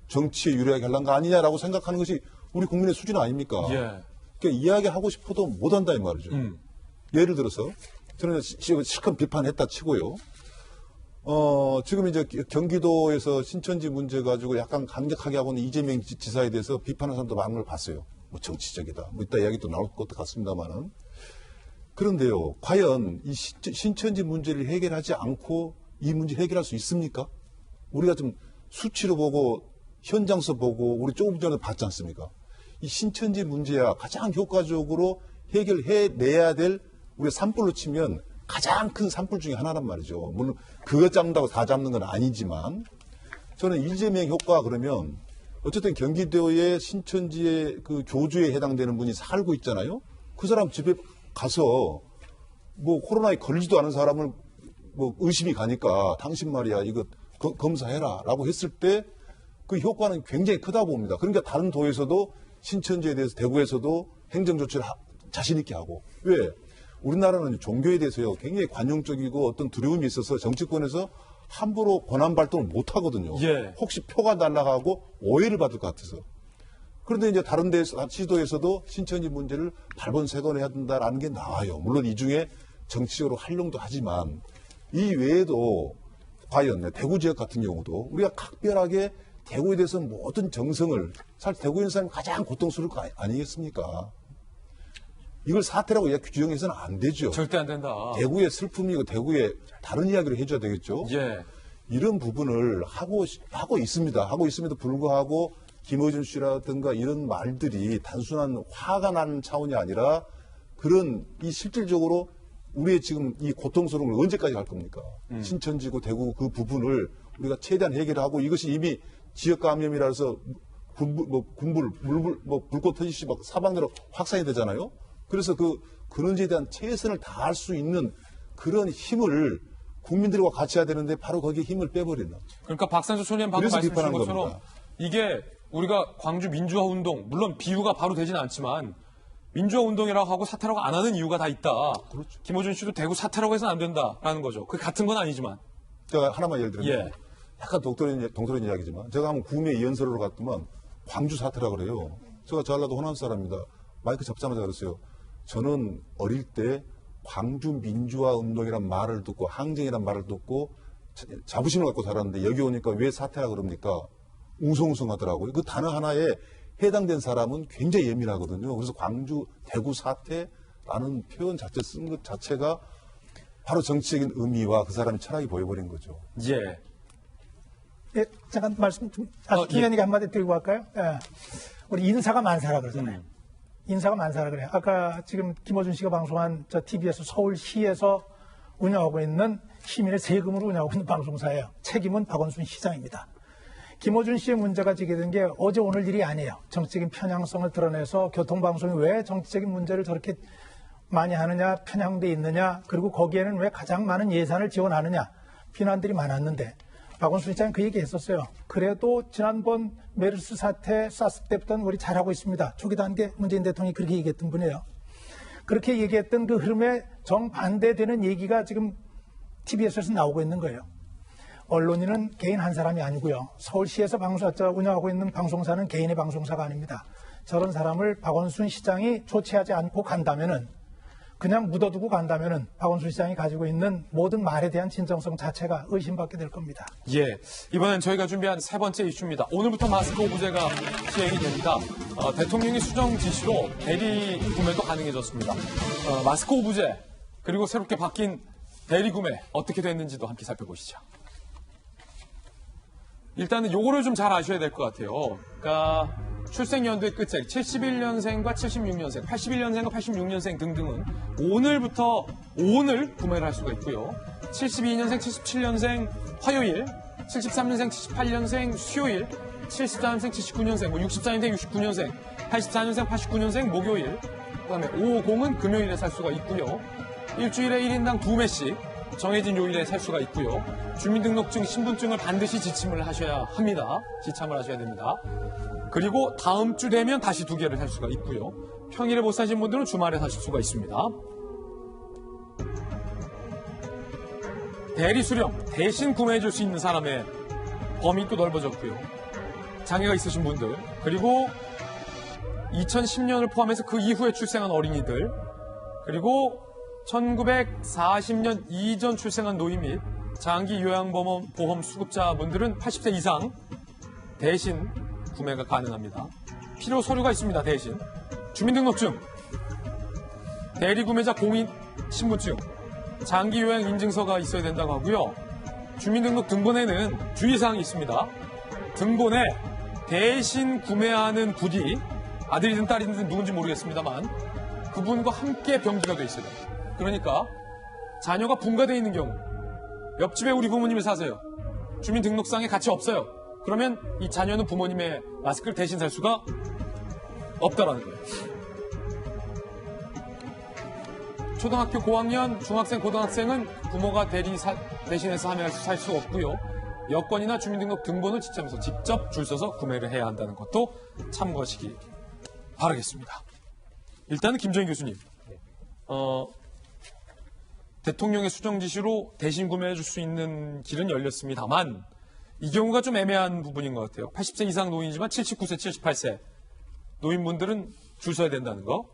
정치에 유리하게 하려는 거 아니냐라고 생각하는 것이 우리 국민의 수준 아닙니까? 예. 그러니까 이야기하고 싶어도 못한다 이 말이죠. 예를 들어서 저는 실컷 비판했다 치고요. 지금 이제 경기도에서 신천지 문제 가지고 약간 강력하게 하고 있는 이재명 지사에 대해서 비판하는 사람도 많은 걸 봤어요. 정치적이다. 이따 이야기 또 나올 것도 같습니다만은. 그런데요, 과연 이 신천지 문제를 해결하지 않고 이 문제를 해결할 수 있습니까? 우리가 좀 수치로 보고 현장서 보고 우리 조금 전에 봤지 않습니까? 이 신천지 문제야 가장 효과적으로 해결해내야 될 우리가 산불로 치면 가장 큰 산불 중에 하나란 말이죠. 물론 그거 잡는다고 다 잡는 건 아니지만 저는 이재명 효과 그러면 어쨌든 경기도의 신천지의 그 교주에 해당되는 분이 살고 있잖아요. 그 사람 집에 가서 뭐 코로나에 걸리지도 않은 사람을 뭐 의심이 가니까 당신 말이야 이거 검사해라라고 했을 때 그 효과는 굉장히 크다고 봅니다. 그러니까 다른 도에서도 신천지에 대해서 대구에서도 행정 조치를 자신 있게 하고 왜? 우리나라는 종교에 대해서요 굉장히 관용적이고 어떤 두려움이 있어서 정치권에서 함부로 권한 발동을 못 하거든요. 예. 혹시 표가 날아가고 오해를 받을 것 같아서. 그런데 이제 다른 시도에서도 신천지 문제를 발본색원해야 된다라는 게 나와요. 물론 이 중에 정치적으로 활용도 하지만 이 외에도 과연 대구 지역 같은 경우도 우리가 각별하게 대구에 대해서 모든 정성을 사실 대구에 있는 사람이 가장 고통스러울 거 아니겠습니까? 이걸 사태라고 규정해서는 안 되죠. 절대 안 된다. 대구의 슬픔이고 대구의 다른 이야기를 해줘야 되겠죠. 예. 이런 부분을 하고 있습니다. 하고 있음에도 불구하고 김어준 씨라든가 이런 말들이 단순한 화가 나는 차원이 아니라 그런 이 실질적으로 우리의 지금 이 고통스러운 걸 언제까지 갈 겁니까? 신천지고 대구 그 부분을 우리가 최대한 해결하고 이것이 이미 지역 감염이라 해서 불꽃 터지시 막 사방으로 확산이 되잖아요. 그래서 그 근원지에 대한 최선을 다할 수 있는 그런 힘을 국민들과 같이 해야 되는데 바로 거기에 힘을 빼버리는. 그러니까 박상조 총리는 방금 그래서 말씀하신 비판한 것처럼 겁니다. 이게 우리가 광주 민주화 운동, 물론 비유가 바로 되지는 않지만 민주화 운동이라고 하고 사퇴라고 안 하는 이유가 다 있다. 그렇죠. 김어준 씨도 대구 사퇴라고 해서는 안 된다라는 거죠. 그 같은 건 아니지만. 제가 하나만 예를 들면 예. 약간 동떨어진 이야기지만 제가 한번 구매 연설로 갔더만 광주 사태라 그래요. 제가 전라도 호남 사람입니다. 마이크 잡자마자 그랬어요. 저는 어릴 때 광주 민주화 운동이란 말을 듣고 항쟁이란 말을 듣고 자부심을 갖고 자랐는데 여기 오니까 왜 사태라 그럽니까? 웅성웅성하더라고요. 그 단어 하나에 해당된 사람은 굉장히 예민하거든요. 그래서 광주 대구 사태라는 표현 자체 쓴 것 자체가 바로 정치적인 의미와 그 사람의 철학이 보여버린 거죠. 예. 예, 잠깐 말씀 좀, 김현희가 한마디 드리고 갈까요? 예. 우리 인사가 만사라 그러잖아요. 인사가 만사라 그래요. 아까 지금 김어준 씨가 방송한 저 TBS 서울시에서 운영하고 있는 시민의 세금으로 운영하고 있는 방송사예요. 책임은 박원순 시장입니다. 김어준 씨의 문제가 제기된 게 어제 오늘 일이 아니에요. 정치적인 편향성을 드러내서 교통방송이 왜 정치적인 문제를 저렇게 많이 하느냐, 편향돼 있느냐, 그리고 거기에는 왜 가장 많은 예산을 지원하느냐, 비난들이 많았는데 박원순 시장은 그 얘기 했었어요. 그래도 지난번 메르스 사태 사스 때부터는 우리 잘하고 있습니다. 초기 단계 문재인 대통령이 그렇게 얘기했던 분이에요. 그렇게 얘기했던 그 흐름에 정반대되는 얘기가 지금 TBS에서 나오고 있는 거예요. 언론인은 개인 한 사람이 아니고요. 서울시에서 운영하고 있는 방송사는 개인의 방송사가 아닙니다. 저런 사람을 박원순 시장이 조치하지 않고 간다면은 그냥 묻어두고 간다면은 박원순 시장이 가지고 있는 모든 말에 대한 진정성 자체가 의심받게 될 겁니다. 예. 이번엔 저희가 준비한 세 번째 이슈입니다. 오늘부터 마스크 오부제가 시행이 됩니다. 대통령의 수정 지시로 대리 구매도 가능해졌습니다. 마스크 오부제 그리고 새롭게 바뀐 대리 구매 어떻게 됐는지도 함께 살펴보시죠. 일단은 요거를 좀 잘 아셔야 될 것 같아요. 그러니까 출생연도의 끝자리 71년생과 76년생, 81년생과 86년생 등등은 오늘 구매를 할 수가 있고요. 72년생, 77년생 화요일, 73년생, 78년생 수요일, 74년생, 79년생, 64년생, 69년생, 84년생, 89년생 목요일, 그다음에 50은 금요일에 살 수가 있고요. 일주일에 1인당 2매씩 정해진 요일에 살 수가 있고요. 주민등록증, 신분증을 반드시 지참을 하셔야 합니다. 지참을 하셔야 됩니다. 그리고 다음 주 되면 다시 2개를 살 수가 있고요. 평일에 못 사신 분들은 주말에 사실 수가 있습니다. 대리 수령, 대신 구매해 줄 수 있는 사람의 범위 또 넓어졌고요. 장애가 있으신 분들, 그리고 2010년을 포함해서 그 이후에 출생한 어린이들, 그리고 1940년 이전 출생한 노인 및 장기 요양보험 수급자분들은 80세 이상 대신 구매가 가능합니다. 필요 서류가 있습니다. 대신 주민등록증, 대리구매자 공인신분증, 장기요양 인증서가 있어야 된다고 하고요. 주민등록 등본에는 주의사항이 있습니다. 등본에 대신 구매하는 분이 아들이든 딸이든 누군지 모르겠습니다만 그분과 함께 병기가 돼 있어요. 그러니까 자녀가 분가되어 있는 경우 옆집에 우리 부모님이 사세요. 주민등록상에 같이 없어요. 그러면 이 자녀는 부모님의 마스크를 대신 살 수가 없다라는 거예요. 초등학교 고학년, 중학생, 고등학생은 부모가 대신해서 살 수 없고요. 여권이나 주민등록 등본을 지참해서 직접 줄 서서 구매를 해야 한다는 것도 참고하시기 바라겠습니다. 일단은 김정인 교수님, 대통령의 수정 지시로 대신 구매해 줄 수 있는 길은 열렸습니다만 이 경우가 좀 애매한 부분인 것 같아요. 80세 이상 노인이지만 79세, 78세 노인분들은 줄 서야 된다는 거.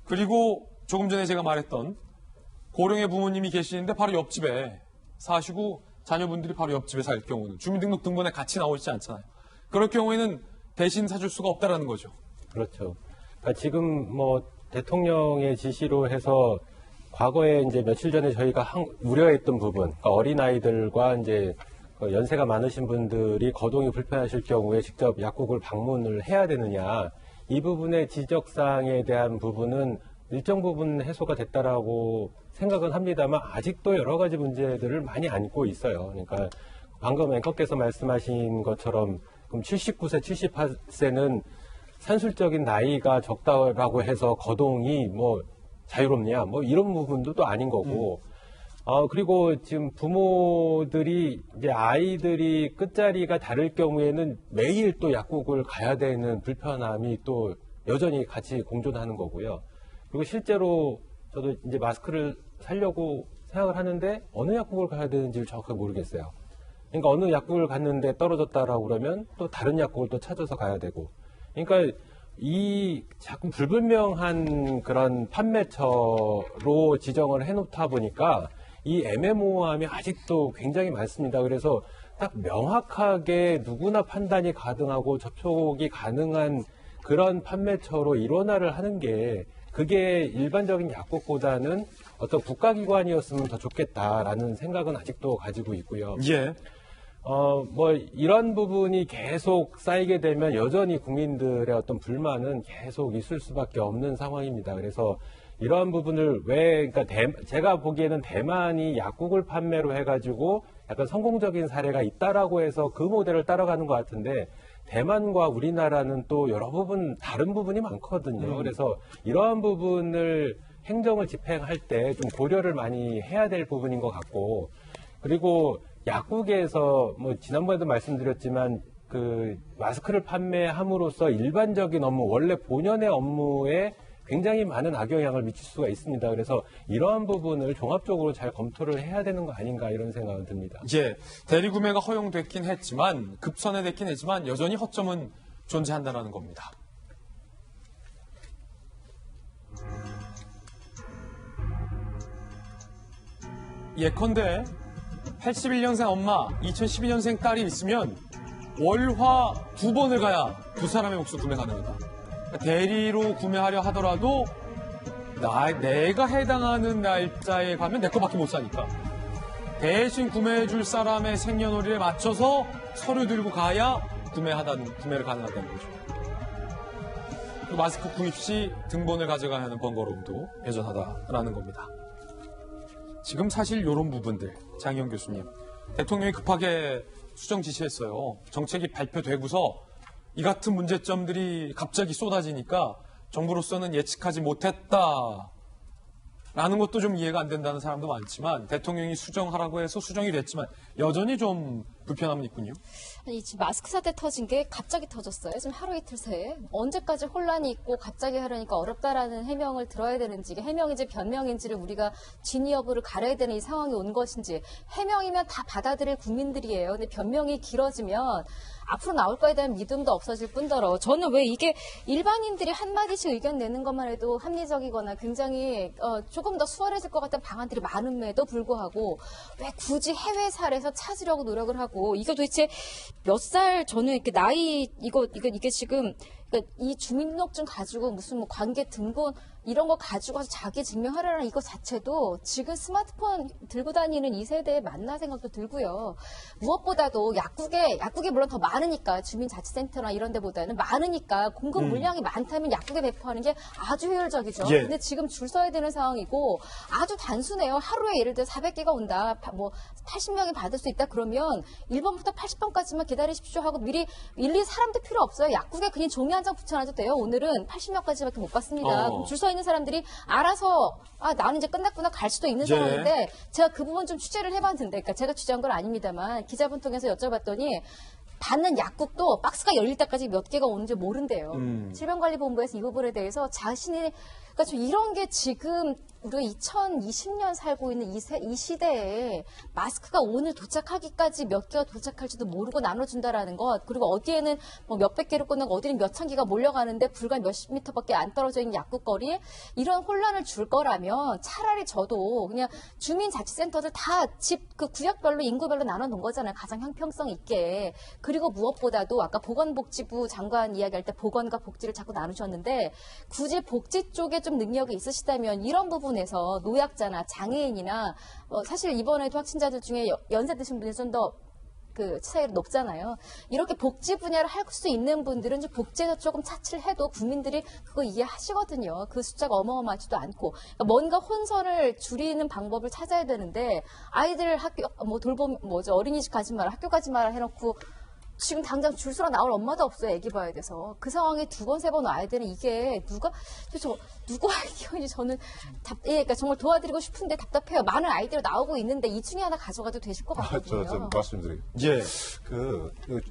그리고 조금 전에 제가 말했던 고령의 부모님이 계시는데 바로 옆집에 사시고 자녀분들이 바로 옆집에 살 경우는 주민등록 등본에 같이 나오지 않잖아요. 그럴 경우에는 대신 사줄 수가 없다라는 거죠. 그렇죠. 그러니까 지금 뭐 대통령의 지시로 해서 과거에 이제 며칠 전에 저희가 우려했던 부분, 그러니까 어린아이들과 이제 연세가 많으신 분들이 거동이 불편하실 경우에 직접 약국을 방문을 해야 되느냐, 이 부분의 지적사항에 대한 부분은 일정 부분 해소가 됐다라고 생각은 합니다만 아직도 여러 가지 문제들을 많이 안고 있어요. 그러니까 방금 앵커께서 말씀하신 것처럼 그럼 79세, 78세는 산술적인 나이가 적다라고 해서 거동이 뭐 자유롭냐, 뭐 이런 부분도 또 아닌 거고. 그리고 지금 부모들이 이제 아이들이 끝자리가 다를 경우에는 매일 또 약국을 가야 되는 불편함이 또 여전히 같이 공존하는 거고요. 그리고 실제로 저도 이제 마스크를 사려고 생각을 하는데 어느 약국을 가야 되는지를 정확하게 모르겠어요. 그러니까 어느 약국을 갔는데 떨어졌다라고 그러면 또 다른 약국을 또 찾아서 가야 되고. 그러니까 이 자꾸 불분명한 그런 판매처로 지정을 해놓다 보니까 이 애매모호함이 아직도 굉장히 많습니다. 그래서 딱 명확하게 누구나 판단이 가능하고 접촉이 가능한 그런 판매처로 일원화를 하는 게 그게 일반적인 약국보다는 어떤 국가기관이었으면 더 좋겠다라는 생각은 아직도 가지고 있고요. 예. 뭐 이런 부분이 계속 쌓이게 되면 여전히 국민들의 어떤 불만은 계속 있을 수밖에 없는 상황입니다. 그래서 이러한 부분을 그러니까 제가 보기에는 대만이 약국을 판매로 해가지고 약간 성공적인 사례가 있다라고 해서 그 모델을 따라가는 것 같은데 대만과 우리나라는 또 여러 부분 다른 부분이 많거든요. 그래서 이러한 부분을 행정을 집행할 때 좀 고려를 많이 해야 될 부분인 것 같고, 그리고 약국에서 뭐 지난번에도 말씀드렸지만 그 마스크를 판매함으로써 일반적인 업무, 원래 본연의 업무에 굉장히 많은 악영향을 미칠 수가 있습니다. 그래서 이러한 부분을 종합적으로 잘 검토를 해야 되는 거 아닌가 이런 생각은 듭니다. 예, 대리구매가 허용됐긴 했지만 급선회됐긴 했지만 여전히 허점은 존재한다는 겁니다. 예컨대 81년생 엄마, 2012년생 딸이 있으면 월화 2번을 가야 두 사람의 몫을 구매 가능하다. 대리로 구매하려 하더라도 내가 해당하는 날짜에 가면 내 거밖에 못 사니까 대신 구매해 줄 사람의 생년월일에 맞춰서 서류 들고 가야 구매를 가능하다는 거죠. 그 마스크 구입 시 등본을 가져가야 하는 번거로움도 여전하다라는 겁니다. 지금 사실 이런 부분들, 장희영 교수님, 대통령이 급하게 수정 지시했어요. 정책이 발표되고서 이 같은 문제점들이 갑자기 쏟아지니까 정부로서는 예측하지 못했다라는 것도 좀 이해가 안 된다는 사람도 많지만 대통령이 수정하라고 해서 수정이 됐지만 여전히 좀 불편함은 있군요. 아니, 지금 마스크 사태 터진 게 갑자기 터졌어요. 지금 하루 이틀 새에. 언제까지 혼란이 있고 갑자기 하려니까 어렵다라는 해명을 들어야 되는지, 이게 해명인지 변명인지를 우리가 진위 여부를 가려야 되는 이 상황이 온 것인지, 해명이면 다 받아들일 국민들이에요. 근데 변명이 길어지면 앞으로 나올 거에 대한 믿음도 없어질 뿐더러 저는 왜 이게 일반인들이 한마디씩 의견 내는 것만 해도 합리적이거나 굉장히 조금 더 수월해질 것 같은 방안들이 많음에도 불구하고 왜 굳이 해외 사례에서 찾으려고 노력을 하고, 이게 도대체 몇 살, 저는 이렇게 나이 이게 지금 그러니까 이 주민등록증 가지고 무슨 뭐 관계 등본 이런 거 가지고 와서 자기 증명하라는 이거 자체도 지금 스마트폰 들고 다니는 이 세대에 맞나 생각도 들고요. 무엇보다도 약국이 물론 더 많으니까 주민자치센터나 이런 데보다는 많으니까 공급 물량이 많다면 약국에 배포하는 게 아주 효율적이죠. 예. 근데 지금 줄 서야 되는 상황이고 아주 단순해요. 하루에 예를 들어 400개가 온다. 뭐 80명이 받을 수 있다 그러면 1번부터 80번까지만 기다리십시오 하고 미리 일일이 사람도 필요 없어요. 약국에 그냥 종이 한 장 붙여놔도 돼요. 오늘은 80명까지밖에 못 받습니다. 그럼 줄 서 있는 사람들이 알아서 나는 이제 끝났구나 갈 수도 있는 상황인데 제가 그 부분 좀 취재를 해봤는데 그러니까 제가 취재한 건 아닙니다만 기자분 통해서 여쭤봤더니 받는 약국도 박스가 열릴 때까지 몇 개가 오는지 모른대요. 질병관리본부에서 이 부분에 대해서 자신이 그러니까 좀 이런 게 지금 우리가 2020년 살고 있는 이 시대에 마스크가 오늘 도착하기까지 몇 개가 도착할지도 모르고 나눠준다라는 것 그리고 어디에는 뭐 몇백 개를 꽂는 어디는 몇천 개가 몰려가는데 불과 몇십 미터밖에 안 떨어져 있는 약국거리에 이런 혼란을 줄 거라면 차라리 저도 그냥 주민자치센터들 다 집 그 구역별로 인구별로 나눠 놓은 거잖아요. 가장 형평성 있게. 그리고 무엇보다도 아까 보건복지부 장관 이야기할 때 보건과 복지를 자꾸 나누셨는데 굳이 복지 쪽에 좀 능력이 있으시다면 이런 부분에서 노약자나 장애인이나 사실 이번에도 확진자들 중에 연세 드신 분이 좀 더 그 차이가 높잖아요. 이렇게 복지 분야를 할 수 있는 분들은 좀 복지에서 조금 차치를 해도 국민들이 그거 이해하시거든요. 그 숫자가 어마어마하지도 않고 그러니까 뭔가 혼선을 줄이는 방법을 찾아야 되는데 아이들 학교 뭐 돌봄 어린이집 가지 마라 학교 가지 마라 해놓고 지금 당장 줄 서러 나올 엄마도 없어요. 애기 봐야 돼서. 그 상황에 2번, 3번 와야 되는 이게 누구 아이디어인지 저는 그러니까 정말 도와드리고 싶은데 답답해요. 많은 아이디어 나오고 있는데 이 중에 하나 가져가도 되실 것 같거든요. 저 말씀드릴게요. 예.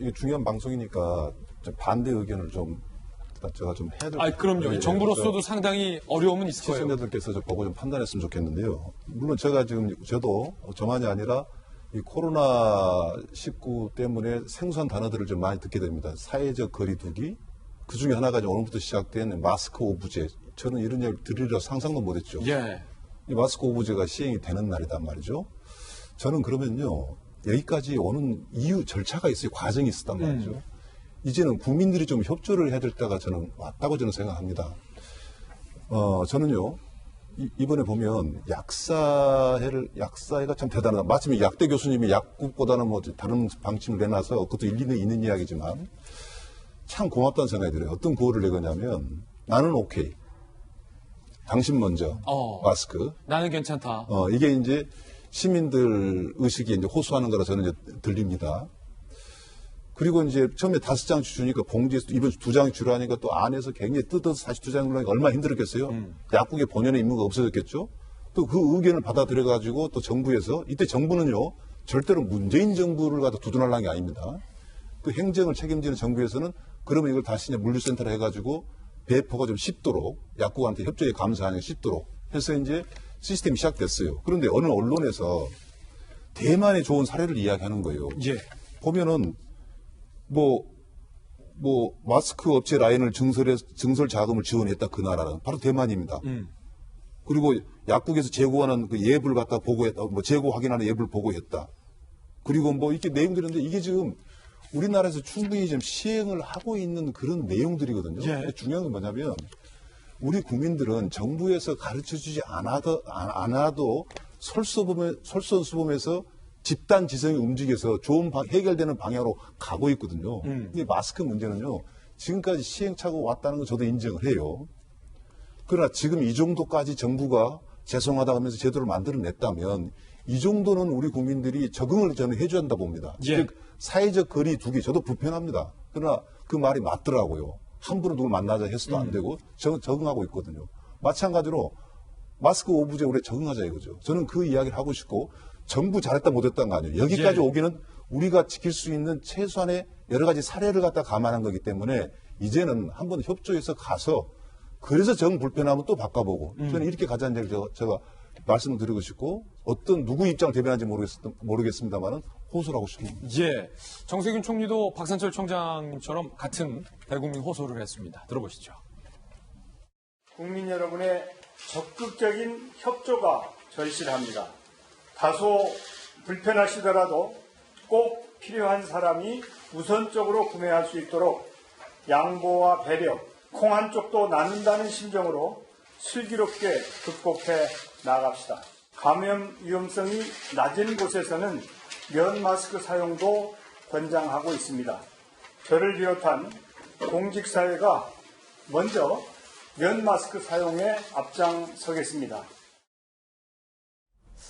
이 중요한 방송이니까 좀 반대 의견을 제가 좀 해야 될 그럼요. 정부로서도 상당히 어려움은 있을 거예요. 시청자들께서 보고 좀 판단했으면 좋겠는데요. 물론 저도 저만이 아니라 이 코로나19 때문에 생소한 단어들을 좀 많이 듣게 됩니다. 사회적 거리두기, 그 중에 하나가 이제 오늘부터 시작된 마스크 오부제. 저는 이런 얘기를 들으려 상상도 못했죠. 예. 이 마스크 오부제가 시행이 되는 날이단 말이죠. 저는 그러면요, 여기까지 오는 이유 절차가 있어요. 과정이 있었단 말이죠. 이제는 국민들이 좀 협조를 해야 될 때가 저는 왔다고 저는 생각합니다. 저는요, 이번에 보면 약사회가 참 대단하다. 마침 약대 교수님이 약국보다는 뭐 다른 방침을 내놔서 그것도 일리는 있는 이야기지만 참 고맙다는 생각이 들어요. 어떤 구호를 내거냐면 나는 오케이. 당신 먼저. 마스크. 나는 괜찮다. 이게 이제 시민들 의식이 이제 호소하는 거라 저는 이제 들립니다. 그리고 이제 처음에 5장 주니까 봉지에서 이번 2장 주라니까 또 안에서 굉장히 뜯어서 42장 주라니까 얼마나 힘들었겠어요. 약국의 본연의 임무가 없어졌겠죠. 또 그 의견을 받아들여가지고 또 정부에서 이때 정부는요 절대로 문재인 정부를 갖다 두둔하려는 게 아닙니다. 그 행정을 책임지는 정부에서는 그러면 이걸 다시 이제 물류센터로 해가지고 배포가 좀 쉽도록 약국한테 협조에 감사하는 게 쉽도록 해서 이제 시스템이 시작됐어요. 그런데 어느 언론에서 대만의 좋은 사례를 이야기하는 거예요. 예. 보면은 마스크 업체 라인을 증설 자금을 지원했다, 그 나라는. 바로 대만입니다. 그리고 약국에서 제공하는 그 앱을 갖다 보고했다, 재고 확인하는 앱을 보고했다. 그리고 이렇게 내용들이 있는데 이게 지금 우리나라에서 충분히 좀 시행을 하고 있는 그런 내용들이거든요. 예. 중요한 건 뭐냐면 우리 국민들은 정부에서 가르쳐 주지 않아도 솔선수범해서 집단 지성이 움직여서 좋은 해결되는 방향으로 가고 있거든요. 근데 마스크 문제는요, 지금까지 시행착오 왔다는 건 저도 인정을 해요. 그러나 지금 이 정도까지 정부가 죄송하다 하면서 제도를 만들어냈다면 이 정도는 우리 국민들이 적응을 저는 해줘야 한다 봅니다. 예. 즉 사회적 거리 두기 저도 불편합니다. 그러나 그 말이 맞더라고요. 함부로 누굴 만나자 해서도 안 되고 적응하고 있거든요. 마찬가지로 마스크 오부제 우리 적응하자 이거죠. 저는 그 이야기를 하고 싶고 정부 잘했다 못했다는 거 아니에요. 여기까지 오기는 우리가 지킬 수 있는 최소한의 여러 가지 사례를 갖다 감안한 거기 때문에 이제는 한번 협조해서 가서 그래서 정 불편하면 또 바꿔보고 저는 이렇게 가자는 얘기를 제가 말씀을 드리고 싶고 어떤 누구 입장을 대변하는지 모르겠습니다만은 호소를 하고 싶습니다. 예. 정세균 총리도 박상철 총장처럼 같은 대국민 호소를 했습니다. 들어보시죠. 국민 여러분의 적극적인 협조가 절실합니다. 다소 불편하시더라도 꼭 필요한 사람이 우선적으로 구매할 수 있도록 양보와 배려, 콩 한 쪽도 나눈다는 심정으로 슬기롭게 극복해 나갑시다. 감염 위험성이 낮은 곳에서는 면 마스크 사용도 권장하고 있습니다. 저를 비롯한 공직사회가 먼저 면 마스크 사용에 앞장서겠습니다.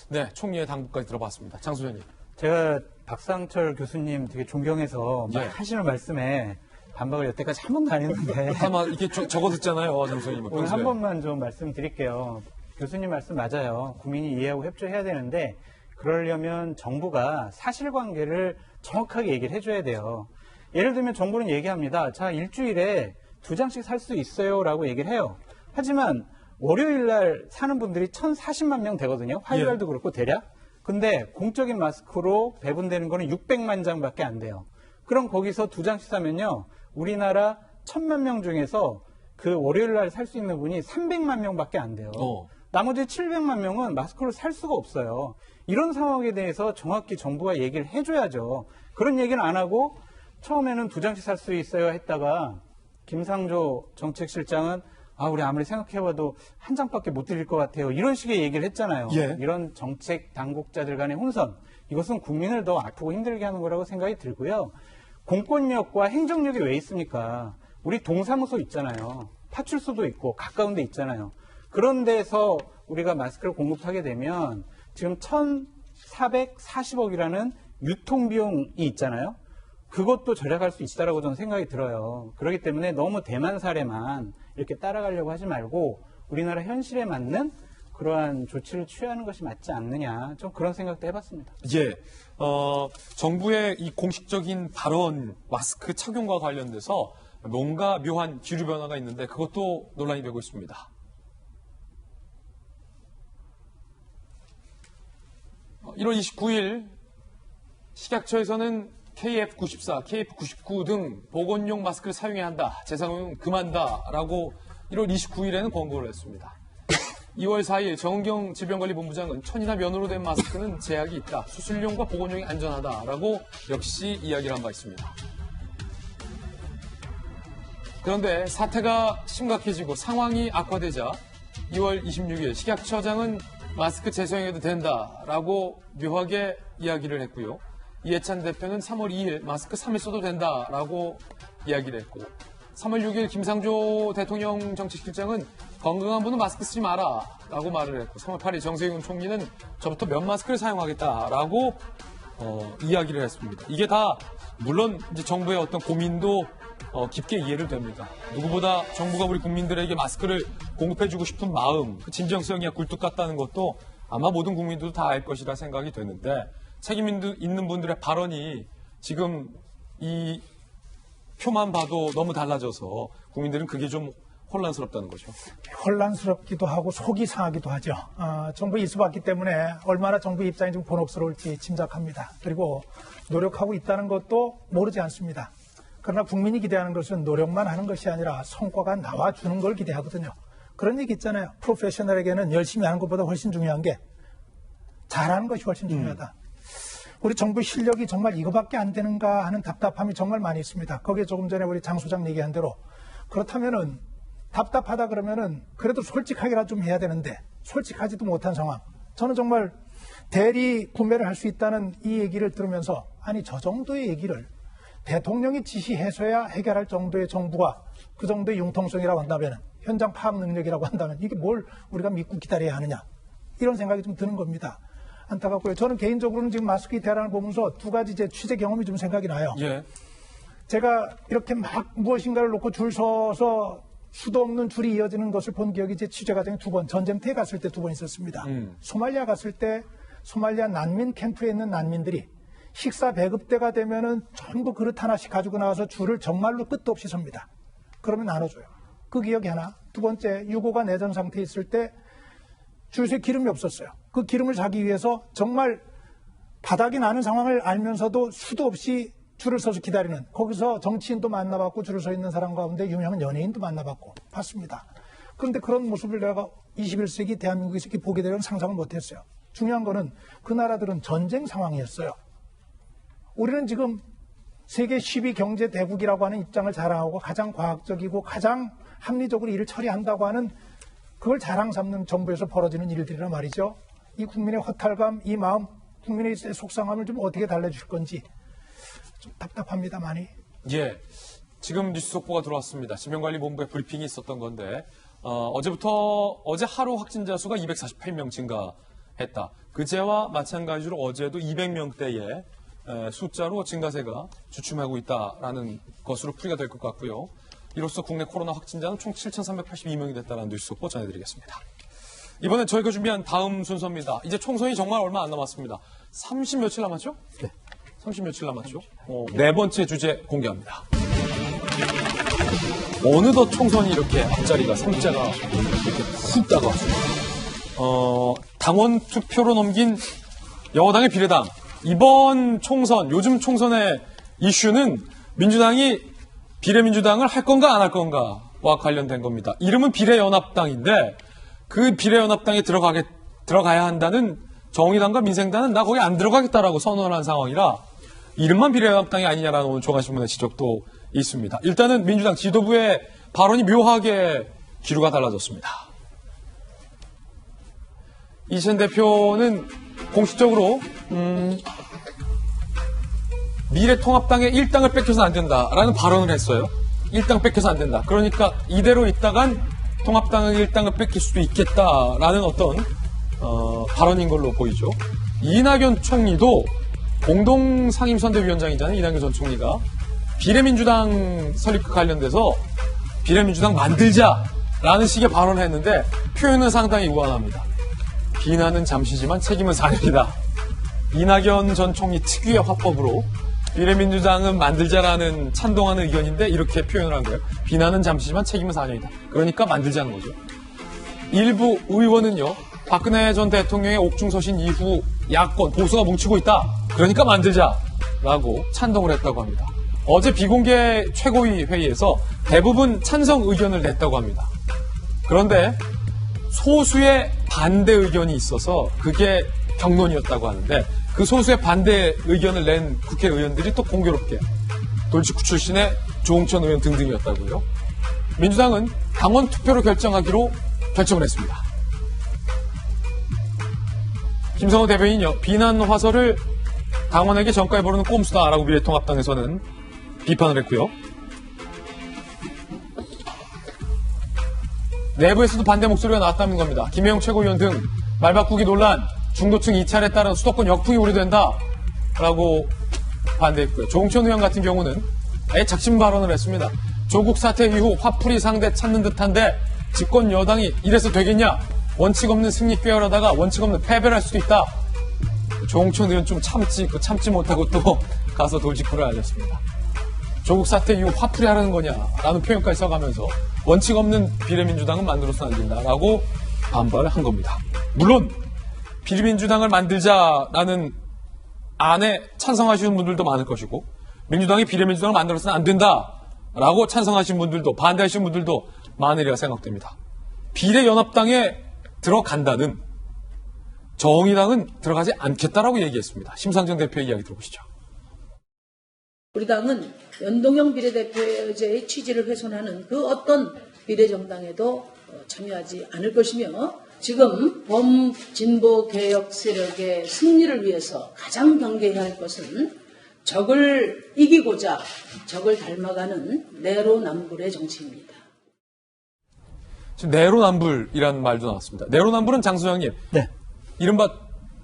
네, 총리의 당부까지 들어봤습니다. 장 소장님. 제가 박상철 교수님 되게 존경해서 예. 하시는 말씀에 반박을 여태까지 한 번도 안 했는데 아마 이렇게 적어 듣잖아요, 장 소장님은. 오늘 한 번만 좀 말씀드릴게요. 교수님 말씀 맞아요. 국민이 이해하고 협조해야 되는데 그러려면 정부가 사실관계를 정확하게 얘기를 해줘야 돼요. 예를 들면 정부는 얘기합니다. 자, 일주일에 2장씩 살 수 있어요 라고 얘기를 해요. 하지만 월요일 날 사는 분들이 1,040만 명 되거든요. 화요일 날도 그렇고 대략. 근데 공적인 마스크로 배분되는 거는 600만 장밖에 안 돼요. 그럼 거기서 2장씩 사면요. 우리나라 1,000만 명 중에서 그 월요일 날 살 수 있는 분이 300만 명밖에 안 돼요. 나머지 700만 명은 마스크를 살 수가 없어요. 이런 상황에 대해서 정확히 정부가 얘기를 해줘야죠. 그런 얘기는 안 하고 처음에는 2장씩 살 수 있어요 했다가 김상조 정책실장은 우리 아무리 생각해봐도 한 장밖에 못 드릴 것 같아요. 이런 식의 얘기를 했잖아요. 예. 이런 정책 당국자들 간의 혼선. 이것은 국민을 더 아프고 힘들게 하는 거라고 생각이 들고요. 공권력과 행정력이 왜 있습니까? 우리 동사무소 있잖아요. 파출소도 있고 가까운 데 있잖아요. 그런 데서 우리가 마스크를 공급하게 되면 지금 1,440억이라는 유통비용이 있잖아요. 그것도 절약할 수 있다라고 저는 생각이 들어요. 그렇기 때문에 너무 대만 사례만 이렇게 따라가려고 하지 말고 우리나라 현실에 맞는 그러한 조치를 취하는 것이 맞지 않느냐. 좀 그런 생각도 해봤습니다. 예, 정부의 이 공식적인 발언, 마스크 착용과 관련돼서 뭔가 묘한 기류 변화가 있는데 그것도 논란이 되고 있습니다. 1월 29일 식약처에서는 KF94, KF99 등 보건용 마스크를 사용해야 한다. 재사용 금한다라고 1월 29일에는 권고를 했습니다. 2월 4일 정은경 질병관리본부장은 천이나 면으로 된 마스크는 제약이 있다. 수술용과 보건용이 안전하다라고 역시 이야기를 한 바 있습니다. 그런데 사태가 심각해지고 상황이 악화되자 2월 26일 식약처장은 마스크 재사용해도 된다라고 묘하게 이야기를 했고요. 이해찬 대표는 3월 2일 마스크 3일 써도 된다라고 이야기를 했고 3월 6일 김상조 대통령 정책실장은 건강한 분은 마스크 쓰지 마라라고 말을 했고 3월 8일 정세균 총리는 저부터 면 마스크를 사용하겠다라고 이야기를 했습니다. 이게 다 물론 이제 정부의 어떤 고민도 깊게 이해를 됩니다. 누구보다 정부가 우리 국민들에게 마스크를 공급해주고 싶은 마음, 그 진정성이 굴뚝 같다는 것도 아마 모든 국민들도 다 알 것이라 생각이 되는데 책임 있는 분들의 발언이 지금 이 표만 봐도 너무 달라져서 국민들은 그게 좀 혼란스럽다는 거죠. 혼란스럽기도 하고 속이 상하기도 하죠. 정부 이수받기 때문에 얼마나 정부 입장이 좀 곤혹스러울지 짐작합니다. 그리고 노력하고 있다는 것도 모르지 않습니다. 그러나 국민이 기대하는 것은 노력만 하는 것이 아니라 성과가 나와주는 걸 기대하거든요. 그런 얘기 있잖아요. 프로페셔널에게는 열심히 하는 것보다 훨씬 중요한 게 잘하는 것이 훨씬 중요하다. 우리 정부 실력이 정말 이거밖에 안 되는가 하는 답답함이 정말 많이 있습니다. 거기에 조금 전에 우리 장 소장 얘기한 대로 그렇다면은 답답하다 그러면은 그래도 솔직하게라도 좀 해야 되는데 솔직하지도 못한 상황. 저는 정말 대리 구매를 할 수 있다는 이 얘기를 들으면서 아니 저 정도의 얘기를 대통령이 지시해서야 해결할 정도의 정부가 그 정도의 융통성이라고 한다면 현장 파악 능력이라고 한다면 이게 뭘 우리가 믿고 기다려야 하느냐 이런 생각이 좀 드는 겁니다. 안타깝고요. 저는 개인적으로는 지금 마스크 대란을 보면서 두 가지 제 취재 경험이 좀 생각이 나요. 예. 제가 이렇게 막 무엇인가를 놓고 줄 서서 수도 없는 줄이 이어지는 것을 본 기억이 제 취재 과정에 2번, 전쟁터에 갔을 때 2번 있었습니다. 소말리아 갔을 때 소말리아 난민 캠프에 있는 난민들이 식사 배급 때가 되면은 전부 그릇 하나씩 가지고 나와서 줄을 정말로 끝도 없이 섭니다. 그러면 나눠줘요. 그 기억이 하나. 두 번째, 유고가 내전 상태에 있을 때 줄서에 기름이 없었어요. 그 기름을 사기 위해서 정말 바닥이 나는 상황을 알면서도 수도 없이 줄을 서서 기다리는, 거기서 정치인도 만나봤고 줄을 서 있는 사람 가운데 유명한 연예인도 만나봤고 봤습니다. 그런데 그런 모습을 내가 21세기 대한민국에서 이렇게 보게 되는 상상을 못했어요. 중요한 거는 그 나라들은 전쟁 상황이었어요. 우리는 지금 세계 10위 경제 대국이라고 하는 입장을 자랑하고 가장 과학적이고 가장 합리적으로 일을 처리한다고 하는 그걸 자랑 삼는 정부에서 벌어지는 일들이란 말이죠. 이 국민의 허탈감, 이 마음, 국민의 속상함을 좀 어떻게 달래주실 건지 좀 답답합니다, 많이. 예. 지금 뉴스 속보가 들어왔습니다. 질병관리본부의 브리핑이 있었던 건데, 어제 하루 확진자 수가 248명 증가했다. 그제와 마찬가지로 어제도 200명대의 숫자로 증가세가 주춤하고 있다라는 것으로 풀이가 될 것 같고요. 이로써 국내 코로나 확진자는 총 7,382명이 됐다는 뉴스 속보 전해드리겠습니다. 이번엔 저희가 준비한 다음 순서입니다. 이제 총선이 정말 얼마 안 남았습니다. 30 며칠 남았죠? 네. 30 며칠 남았죠? 네 번째 주제 공개합니다. 어느덧 총선이 이렇게 앞자리가 3자가 이렇게 훅 다가왔습니다. 당원 투표로 넘긴 여당의 비례당. 이번 총선, 요즘 총선의 이슈는 민주당이 비례민주당을 할 건가 안 할 건가와 관련된 겁니다. 이름은 비례연합당인데 그 비례연합당에 들어가야 한다는 정의당과 민생당은 나 거기 안 들어가겠다라고 선언한 상황이라 이름만 비례연합당이 아니냐라는 오늘 조간신문의 지적도 있습니다. 일단은 민주당 지도부의 발언이 묘하게 기류가 달라졌습니다. 이재명 대표는 공식적으로 미래통합당의 1당을 뺏겨서는 안 된다라는 발언을 했어요. 1당 뺏겨서 안 된다. 그러니까 이대로 있다간 통합당의 1당을 뺏길 수도 있겠다라는 어떤 발언인 걸로 보이죠. 이낙연 총리도 공동상임선대위원장이잖아요. 이낙연 전 총리가 비례민주당 설립과 관련돼서 비례민주당 만들자라는 식의 발언을 했는데 표현은 상당히 우아합니다. 비난은 잠시지만 책임은 4년이다. 이낙연 전 총리 특유의 화법으로 비례민주당은 만들자라는 찬동하는 의견인데 이렇게 표현을 한 거예요. 비난은 잠시지만 책임은 4년이다. 그러니까 만들자는 거죠. 일부 의원은요. 박근혜 전 대통령의 옥중서신 이후 야권, 보수가 뭉치고 있다. 그러니까 만들자라고 찬동을 했다고 합니다. 어제 비공개 최고위 회의에서 대부분 찬성 의견을 냈다고 합니다. 그런데 소수의 반대 의견이 있어서 그게 경론이었다고 하는데 그 소수의 반대 의견을 낸 국회의원들이 또 공교롭게 돌직구 출신의 조홍천 의원 등등이었다고요. 민주당은 당원 투표로 결정하기로 결정을 했습니다. 김성호 대변인요. 비난 화설을 당원에게 전가해 보르는 꼼수다라고 미래통합당에서는 비판을 했고요. 내부에서도 반대 목소리가 나왔다는 겁니다. 김혜영 최고위원 등 말바꾸기 논란, 중도층 이찰에 따른 수도권 역풍이 우려된다라고 반대했고요. 조홍천 의원 같은 경우는 아예 작심 발언을 했습니다. 조국 사태 이후 화풀이 상대 찾는 듯한데 집권 여당이 이래서 되겠냐? 원칙 없는 승리 꾀하려다가 원칙 없는 패배를 할 수도 있다. 조홍천 의원 좀 참지 못하고 또 가서 돌직구를 알렸습니다. 조국 사태 이후 화풀이 하라는 거냐라는 표현까지 써가면서 원칙 없는 비례민주당은 만들어서는 안 된다라고 반발을 한 겁니다. 물론 비례민주당을 만들자라는 안에 찬성하시는 분들도 많을 것이고 민주당이 비례민주당을 만들어서는 안 된다라고 찬성하신 분들도 반대하신 분들도 많으리라 생각됩니다. 비례연합당에 들어간다는 정의당은 들어가지 않겠다라고 얘기했습니다. 심상정 대표의 이야기 들어보시죠. 우리 당은 연동형 비례대표제의 취지를 훼손하는 그 어떤 비례정당에도 참여하지 않을 것이며 지금 범진보 개혁 세력의 승리를 위해서 가장 경계해야 할 것은 적을 이기고자 적을 닮아가는 내로남불의 정치입니다. 지금 내로남불이라는 말도 나왔습니다. 내로남불은 장 소장님, 네. 이른바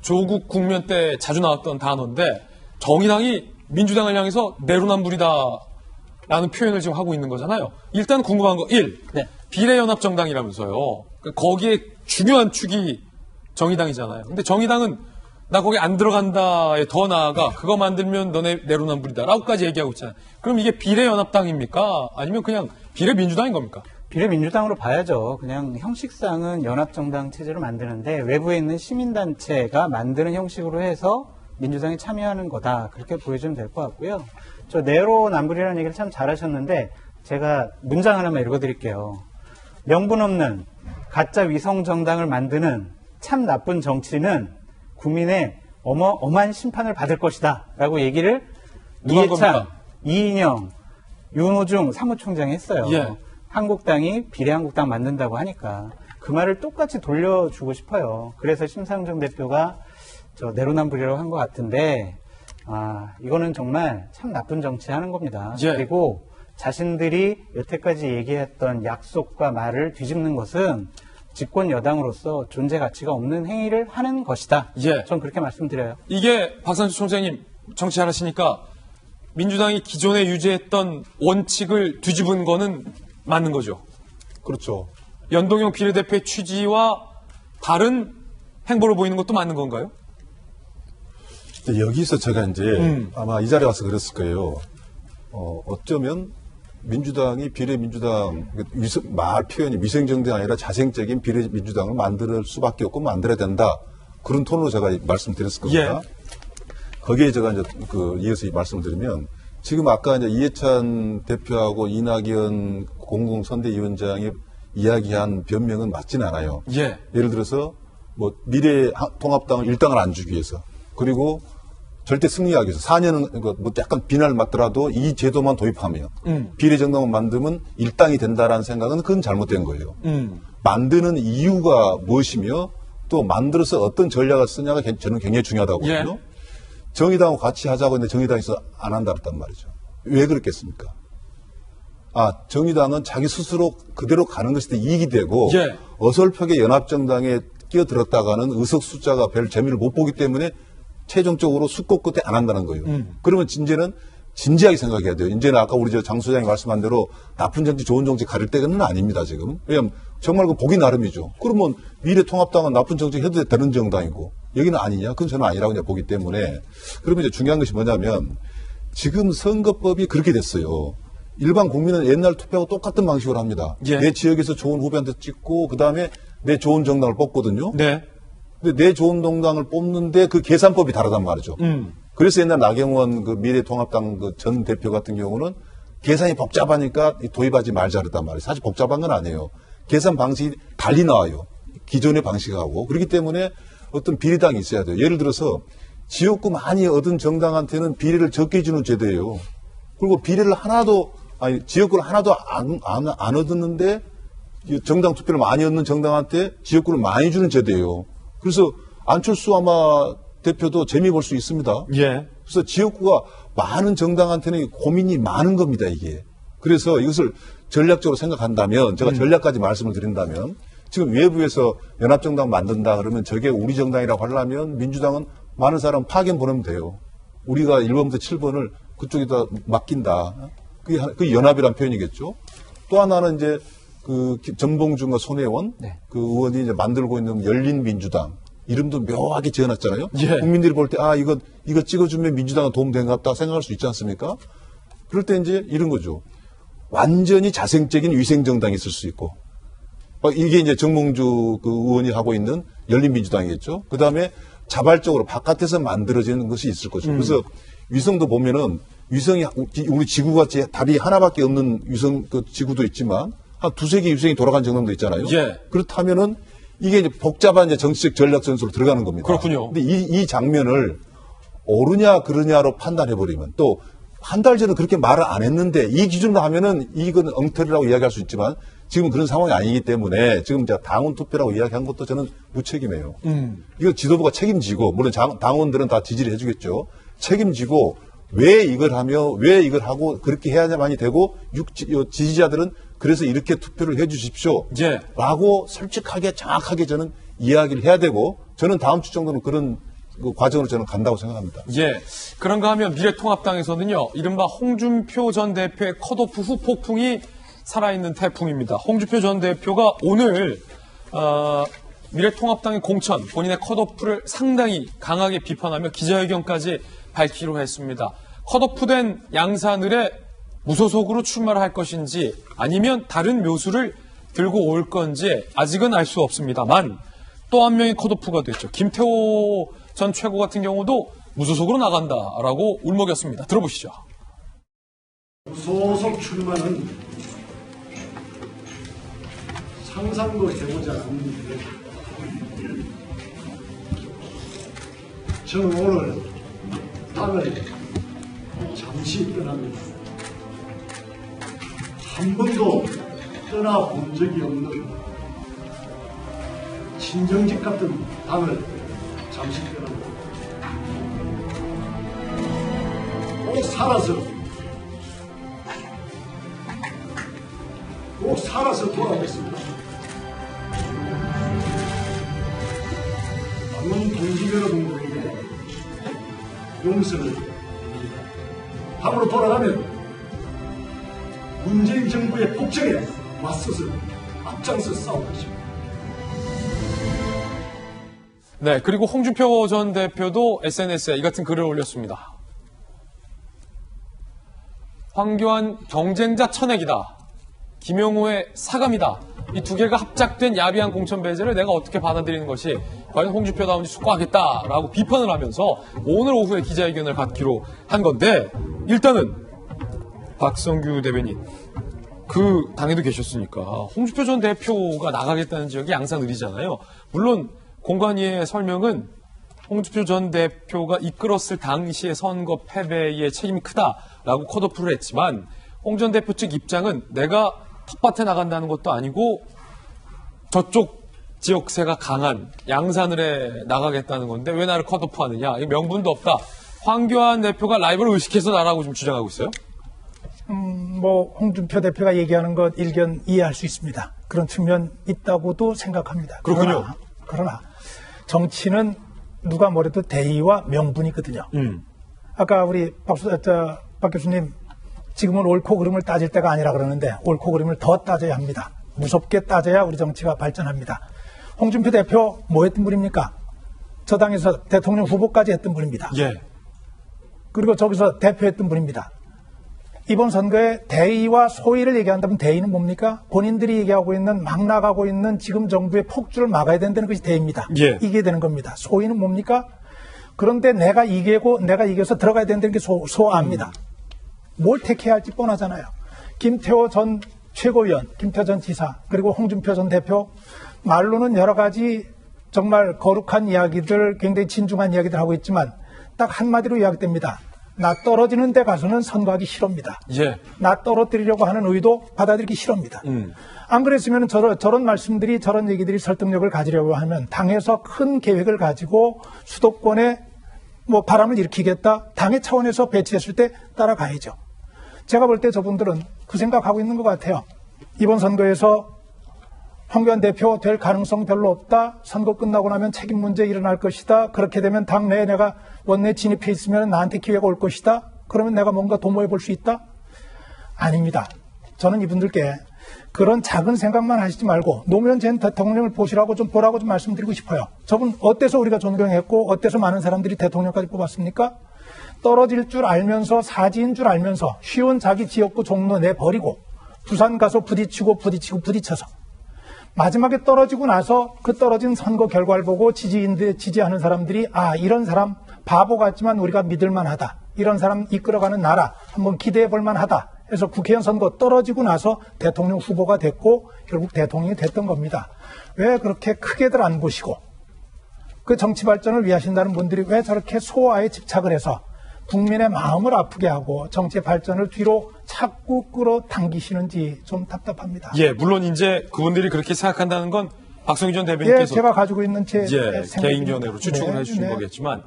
조국 국면 때 자주 나왔던 단어인데 정의당이 민주당을 향해서 내로남불이다라는 표현을 지금 하고 있는 거잖아요. 일단 궁금한 거 1. 네. 비례연합정당이라면서요. 거기에 중요한 축이 정의당이잖아요. 근데 정의당은 나 거기 안 들어간다에 더 나아가 그거 만들면 너네 내로남불이다라고까지 얘기하고 있잖아요. 그럼 이게 비례연합당입니까? 아니면 그냥 비례민주당인 겁니까? 비례민주당으로 봐야죠. 그냥 형식상은 연합정당 체제를 만드는데 외부에 있는 시민단체가 만드는 형식으로 해서 민주당이 참여하는 거다. 그렇게 보여주면 될 것 같고요. 저 내로남불이라는 얘기를 참 잘하셨는데 제가 문장 하나만 읽어드릴게요. 명분 없는 가짜 위성정당을 만드는 참 나쁜 정치는 국민의 어마어마한 심판을 받을 것이다. 라고 얘기를 누가 한 겁니까? 이인영, 윤호중 사무총장이 했어요. 예. 한국당이 비례한국당 만든다고 하니까 그 말을 똑같이 돌려주고 싶어요. 그래서 심상정 대표가 저 내로남불이라고 한 것 같은데 이거는 정말 참 나쁜 정치하는 겁니다. 예. 그리고 자신들이 여태까지 얘기했던 약속과 말을 뒤집는 것은 집권 여당으로서 존재 가치가 없는 행위를 하는 것이다. 예. 전 그렇게 말씀드려요. 이게 박상수 총장님 정치 잘하시니까 민주당이 기존에 유지했던 원칙을 뒤집은 거는 맞는 거죠. 그렇죠. 연동형 비례대표의 취지와 다른 행보를 보이는 것도 맞는 건가요? 여기서 제가 이제 아마 이 자리에 와서 그랬을 거예요. 어쩌면 민주당이 비례민주당, 말 표현이 위생정당이 아니라 자생적인 비례민주당을 만들 수밖에 없고 만들어야 된다. 그런 톤으로 제가 말씀드렸을 겁니다. 예. 거기에 제가 이제 이어서 말씀을 드리면 지금 아까 이제 이해찬 대표하고 이낙연 공동선대위원장이 이야기한 변명은 맞진 않아요. 예. 예를 들어서 뭐 미래통합당을 일당을 안 주기 위해서 그리고 절대 승리하기 위해서 4년은 뭐 약간 비난을 맞더라도 이 제도만 도입하면 비례정당을 만들면 일당이 된다라는 생각은 그건 잘못된 거예요. 만드는 이유가 무엇이며 또 만들어서 어떤 전략을 쓰냐가 저는 굉장히 중요하다고 보거든요. 예. 정의당하고 같이 하자고 했는데 정의당에서 안 한다 그랬단 말이죠. 왜 그랬겠습니까? 정의당은 자기 스스로 그대로 가는 것이 이익이 되고 예. 어설프게 연합정당에 끼어들었다가는 의석 숫자가 별 재미를 못 보기 때문에 최종적으로 숙고 끝에 안 한다는 거예요. 그러면 이제는 진지하게 생각해야 돼요. 이제는 아까 우리 장 소장이 말씀한 대로 나쁜 정치, 좋은 정치 가릴 때는 아닙니다, 지금. 왜냐하면 정말 그 보기 나름이죠. 그러면 미래통합당은 나쁜 정치 해도 되는 정당이고 여기는 아니냐? 그건 저는 아니라고 그냥 보기 때문에 그러면 이제 중요한 것이 뭐냐면 지금 선거법이 그렇게 됐어요. 일반 국민은 옛날 투표하고 똑같은 방식으로 합니다. 예. 내 지역에서 좋은 후보한테 찍고 그다음에 내 좋은 정당을 뽑거든요. 네. 근데 내 좋은 정당을 뽑는데 그 계산법이 다르단 말이죠. 그래서 옛날 나경원 그 미래통합당 그 전 대표 같은 경우는 계산이 복잡하니까 도입하지 말자 그랬단 말이에요. 사실 복잡한 건 아니에요. 계산 방식이 달리 나와요. 기존의 방식하고. 그렇기 때문에 어떤 비례당이 있어야 돼요. 예를 들어서 지역구 많이 얻은 정당한테는 비례를 적게 주는 제도예요. 그리고 비례를 지역구를 하나도 안 얻었는데 정당 투표를 많이 얻는 정당한테 지역구를 많이 주는 제도예요. 그래서 안철수 아마 대표도 재미 볼 수 있습니다. 예. 그래서 지역구가 많은 정당한테는 고민이 많은 겁니다, 이게. 그래서 이것을 전략적으로 생각한다면, 제가 전략까지 말씀을 드린다면, 지금 외부에서 연합정당 만든다 그러면 저게 우리 정당이라고 하려면 민주당은 많은 사람 파견 보내면 돼요. 우리가 1번부터 7번을 그쪽에다 맡긴다. 그게 연합이란 표현이겠죠. 또 하나는 이제 그 전봉준과 손혜원 그 의원이 이제 만들고 있는 열린민주당 이름도 묘하게 지어놨잖아요. 예. 국민들이 볼 때 이거 찍어주면 민주당은 도움되는 것 같다 생각할 수 있지 않습니까? 그럴 때 이제 이런 거죠. 완전히 자생적인 위생정당이 있을 수 있고 이게 이제 정몽주 그 의원이 하고 있는 열린민주당이겠죠. 그 다음에 자발적으로 바깥에서 만들어지는 것이 있을 거죠. 그래서 위성도 보면은 위성이 우리 지구같이 다리 하나밖에 없는 위성 그 지구도 있지만 한 두세 개 위성이 돌아간 정도도 있잖아요. 예. 그렇다면은 이게 이제 복잡한 이제 정치적 전략 전술로 들어가는 겁니다. 그렇군요. 근데 이 장면을 옳으냐 그러냐로 판단해 버리면 또 한 달 전에 그렇게 말을 안 했는데 이 기준으로 하면은 이건 엉터리라고 이야기할 수 있지만 지금은 그런 상황이 아니기 때문에 지금 제가 당원 투표라고 이야기한 것도 저는 무책임해요. 이거 지도부가 책임지고 물론 당원들은 다 지지를 해주겠죠. 책임지고 왜 이걸 하며 왜 이걸 하고 그렇게 해야만이 되고 지지자들은 그래서 이렇게 투표를 해 주십시오. 예. 라고 솔직하게 정확하게 저는 이야기를 해야 되고 저는 다음 주 정도는 그런 그 과정으로 저는 간다고 생각합니다. 예. 그런가 하면 미래통합당에서는요, 이른바 홍준표 전 대표의 컷오프 후 폭풍이 살아있는 태풍입니다. 홍준표 전 대표가 오늘, 미래통합당의 공천, 본인의 컷오프를 상당히 강하게 비판하며 기자회견까지 밝히기로 했습니다. 컷오프된 양산을에 무소속으로 출마를 할 것인지 아니면 다른 묘수를 들고 올 건지 아직은 알 수 없습니다만 또 한 명의 컷오프가 됐죠. 김태호 전 최고 같은 경우도 무소속으로 나간다라고 울먹였습니다. 들어보시죠. 무소속 출마는 상상도 해보지 않은 일이에요. 저는 오늘 당을 잠시 떠납니다. 한 번도 떠나본 적이 없는 친정집 같은 당을 잠시 떠납니다. 꼭 살아서 돌아오겠습니다. 남은 동지 여러분들에게 용서를 드립니다. 당으로 돌아가면 문재인 정부의 폭정에 맞서서 앞장서 싸울 것입니다. 네, 그리고 홍준표 전 대표도 SNS에 이 같은 글을 올렸습니다. 황교안 경쟁자 천액이다. 김영호의 사감이다. 이 두 개가 합작된 야비한 공천 배제를 내가 어떻게 받아들이는 것이 과연 홍준표다운지 숙고하겠다라고 비판을 하면서 오늘 오후에 기자회견을 갖기로 한 건데, 일단은 박성규 대변인, 그 당에도 계셨으니까 홍준표 전 대표가 나가겠다는 지역이 양산을이잖아요. 물론 공관위의 설명은 홍준표 전 대표가 이끌었을 당시의 선거 패배의 책임이 크다라고 컷오프를 했지만, 홍 전 대표 측 입장은 내가 텃밭에 나간다는 것도 아니고 저쪽 지역세가 강한 양산을에 나가겠다는 건데 왜 나를 컷오프하느냐, 명분도 없다. 황교안 대표가 라이벌을 의식해서 나라고 좀 주장하고 있어요? 홍준표 대표가 얘기하는 것 일견 이해할 수 있습니다. 그런 측면 있다고도 생각합니다. 그렇군요. 그러나 정치는 누가 뭐래도 대의와 명분이거든요. 아까 우리 박 교수님, 지금은 옳고 그름을 따질 때가 아니라 그러는데 옳고 그름을 더 따져야 합니다. 무섭게 따져야 우리 정치가 발전합니다. 홍준표 대표 뭐 했던 분입니까? 저 당에서 대통령 후보까지 했던 분입니다. 예. 그리고 저기서 대표했던 분입니다. 이번 선거에 대의와 소의를 얘기한다면 대의는 뭡니까? 본인들이 얘기하고 있는 막 나가고 있는 지금 정부의 폭주를 막아야 된다는 것이 대의입니다. 예. 이겨야 되는 겁니다. 소의는 뭡니까? 그런데 내가 이겨서 들어가야 된다는 게 소아입니다. 뭘 택해야 할지 뻔하잖아요. 김태호 전 최고위원, 김태호 전 지사, 그리고 홍준표 전 대표, 말로는 여러 가지 정말 거룩한 이야기들, 굉장히 진중한 이야기들 하고 있지만 딱 한마디로 요약됩니다. 나 떨어지는 데 가서는 선거하기 싫습니다. 예. 나 떨어뜨리려고 하는 의도 받아들이기 싫습니다. 안 그랬으면 저런 말씀들이, 저런 얘기들이 설득력을 가지려고 하면 당에서 큰 계획을 가지고 수도권에 바람을 일으키겠다, 당의 차원에서 배치했을 때 따라가야죠. 제가 볼 때 저분들은 그 생각하고 있는 것 같아요. 이번 선거에서 황교안 대표 될 가능성 별로 없다. 선거 끝나고 나면 책임 문제 일어날 것이다. 그렇게 되면 당내에 내가 원내 진입해 있으면 나한테 기회가 올 것이다. 그러면 내가 뭔가 도모해 볼 수 있다? 아닙니다. 저는 이분들께 그런 작은 생각만 하시지 말고 노무현 전 대통령을 보시라고 좀 보라고 좀 말씀드리고 싶어요. 저분 어때서 우리가 존경했고 어때서 많은 사람들이 대통령까지 뽑았습니까? 떨어질 줄 알면서, 사지인 줄 알면서 쉬운 자기 지역구 종로 내버리고 부산 가서 부딪혀서 마지막에 떨어지고 나서 그 떨어진 선거 결과를 보고 지지하는 사람들이 이런 사람 바보 같지만 우리가 믿을 만하다. 이런 사람 이끌어가는 나라 한번 기대해 볼 만하다. 해서 국회의원 선거 떨어지고 나서 대통령 후보가 됐고 결국 대통령이 됐던 겁니다. 왜 그렇게 크게들 안 보시고 그 정치 발전을 위하신다는 분들이 왜 저렇게 소화에 집착을 해서 국민의 마음을 아프게 하고 정치의 발전을 뒤로 자꾸 끌어당기시는지 좀 답답합니다. 예, 물론 이제 그분들이 그렇게 생각한다는 건 박성규 전 대변인께서 제가 가지고 있는 제 개인 견해로 추측을 해주신 거겠지만,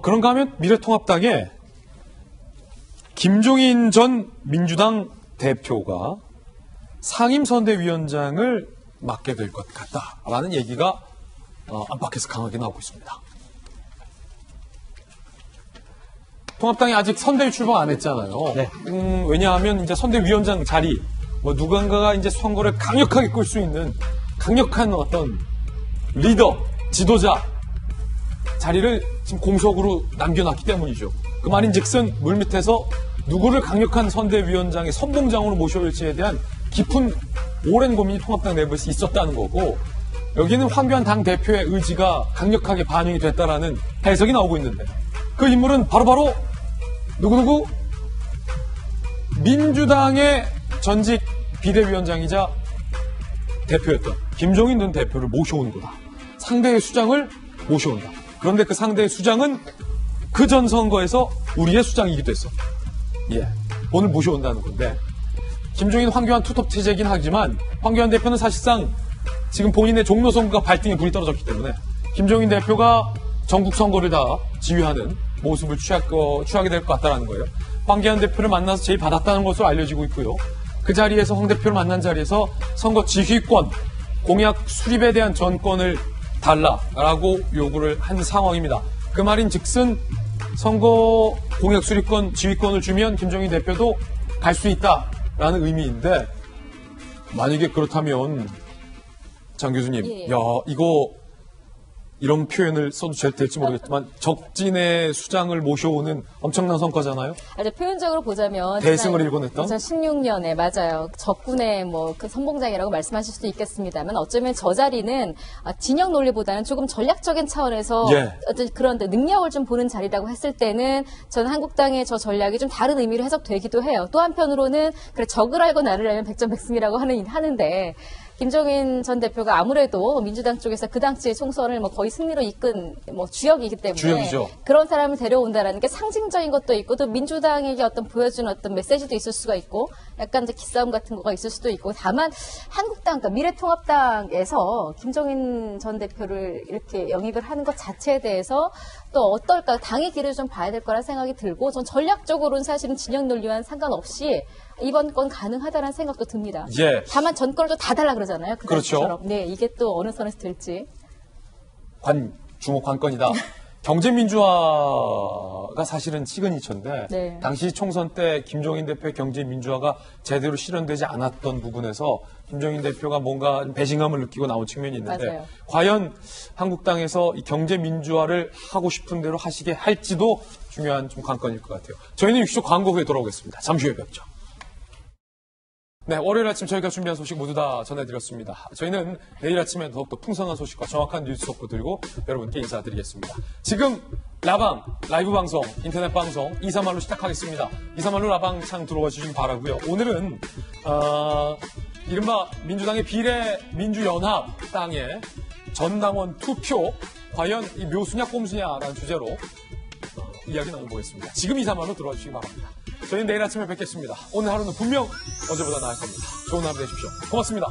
그런가 하면 미래통합당에 김종인 전 민주당 대표가 상임선대위원장을 맡게 될 것 같다라는 얘기가 안팎에서 강하게 나오고 있습니다. 통합당이 아직 선대위 출범 안 했잖아요. 네. 왜냐하면 이제 선대위원장 자리, 누군가가 이제 선거를 강력하게 끌 수 있는 강력한 어떤 리더, 지도자 자리를 지금 공석으로 남겨놨기 때문이죠. 그 말인즉슨 물밑에서 누구를 강력한 선대위원장의 선봉장으로 모셔올지에 대한 깊은 오랜 고민이 통합당 내부에서 있었다는 거고, 여기는 황교안 당대표의 의지가 강력하게 반영이 됐다라는 해석이 나오고 있는데, 그 인물은 바로바로 누구누구 민주당의 전직 비대위원장이자 대표였던 김종인 전 대표를 모셔오는 거다. 상대의 수장을 모셔온다. 그런데 그 상대의 수장은 그 전 선거에서 우리의 수장이기도 했어. 예, 오늘 모셔온다는 건데 김종인, 황교안 투톱 체제이긴 하지만 황교안 대표는 사실상 지금 본인의 종로 선거가 발등에 불이 떨어졌기 때문에 김종인 대표가 전국 선거를 다 지휘하는 모습을 취하게 될 것 같다는 거예요. 황교안 대표를 만나서 제의 받았다는 것으로 알려지고 있고요. 그 자리에서 황 대표를 만난 자리에서 선거 지휘권, 공약 수립에 대한 전권을 달라라고 요구를 한 상황입니다. 그 말인 즉슨 선거 공약 수립권, 지휘권을 주면 김종인 대표도 갈 수 있다라는 의미인데 만약에 그렇다면 장 교수님, 예. 야 이거 이런 표현을 써도 될지 모르겠지만 적진의 수장을 모셔오는 엄청난 성과잖아요. 아주 표현적으로 보자면 대승을 일궈냈던 2016년에 맞아요. 적군의 그 선봉장이라고 말씀하실 수도 있겠습니다만 어쩌면 저 자리는 진영 논리보다는 조금 전략적인 차원에서 예. 어떤 그런 능력을 좀 보는 자리라고 했을 때는 저는 한국당의 저 전략이 좀 다른 의미로 해석되기도 해요. 또 한편으로는 그래 적을 알고 나를 알면 백전백승이라고 하는데 김종인 전 대표가 아무래도 민주당 쪽에서 그 당시의 총선을 거의 승리로 이끈 주역이기 때문에 주역이죠. 그런 사람을 데려온다라는 게 상징적인 것도 있고 또 민주당에게 보여주는 어떤 메시지도 있을 수가 있고 약간 이제 기싸움 같은 거가 있을 수도 있고 다만 한국당, 그러니까 미래통합당에서 김종인 전 대표를 이렇게 영입을 하는 것 자체에 대해서 또 어떨까 당의 길을 좀 봐야 될 거라 생각이 들고 전 전략적으로는 사실은 진영 논리와는 상관없이 이번 건 가능하다는 생각도 듭니다. 예. 다만 전권을 또 다 달라 그러잖아요. 그렇죠. 당시처럼. 네, 이게 또 어느 선에서 될지. 주목 관건이다. 경제민주화가 사실은 시그니처인데 네. 당시 총선 때 김종인 대표의 경제민주화가 제대로 실현되지 않았던 부분에서 김종인 대표가 뭔가 배신감을 느끼고 나온 측면이 있는데 맞아요. 과연 한국당에서 이 경제민주화를 하고 싶은 대로 하시게 할지도 중요한 좀 관건일 것 같아요. 저희는 60초 광고 후에 돌아오겠습니다. 잠시 후에 뵙죠. 네, 월요일 아침 저희가 준비한 소식 모두 다 전해드렸습니다. 저희는 내일 아침에 더욱더 풍성한 소식과 정확한 뉴스 속보 들고 여러분께 인사드리겠습니다. 지금 라방, 라이브 방송, 인터넷 방송 2~3말로 시작하겠습니다. 2~3말로 라방 창 들어와 주시기 바라고요. 오늘은 이른바 민주당의 비례민주연합당의 전당원 투표 과연 이 묘수냐 꼼수냐라는 주제로 이야기 나눠보겠습니다. 지금 2~3말로 들어와 주시기 바랍니다. 저희는 내일 아침에 뵙겠습니다. 오늘 하루는 분명 어제보다 나을 겁니다. 좋은 하루 되십시오. 고맙습니다.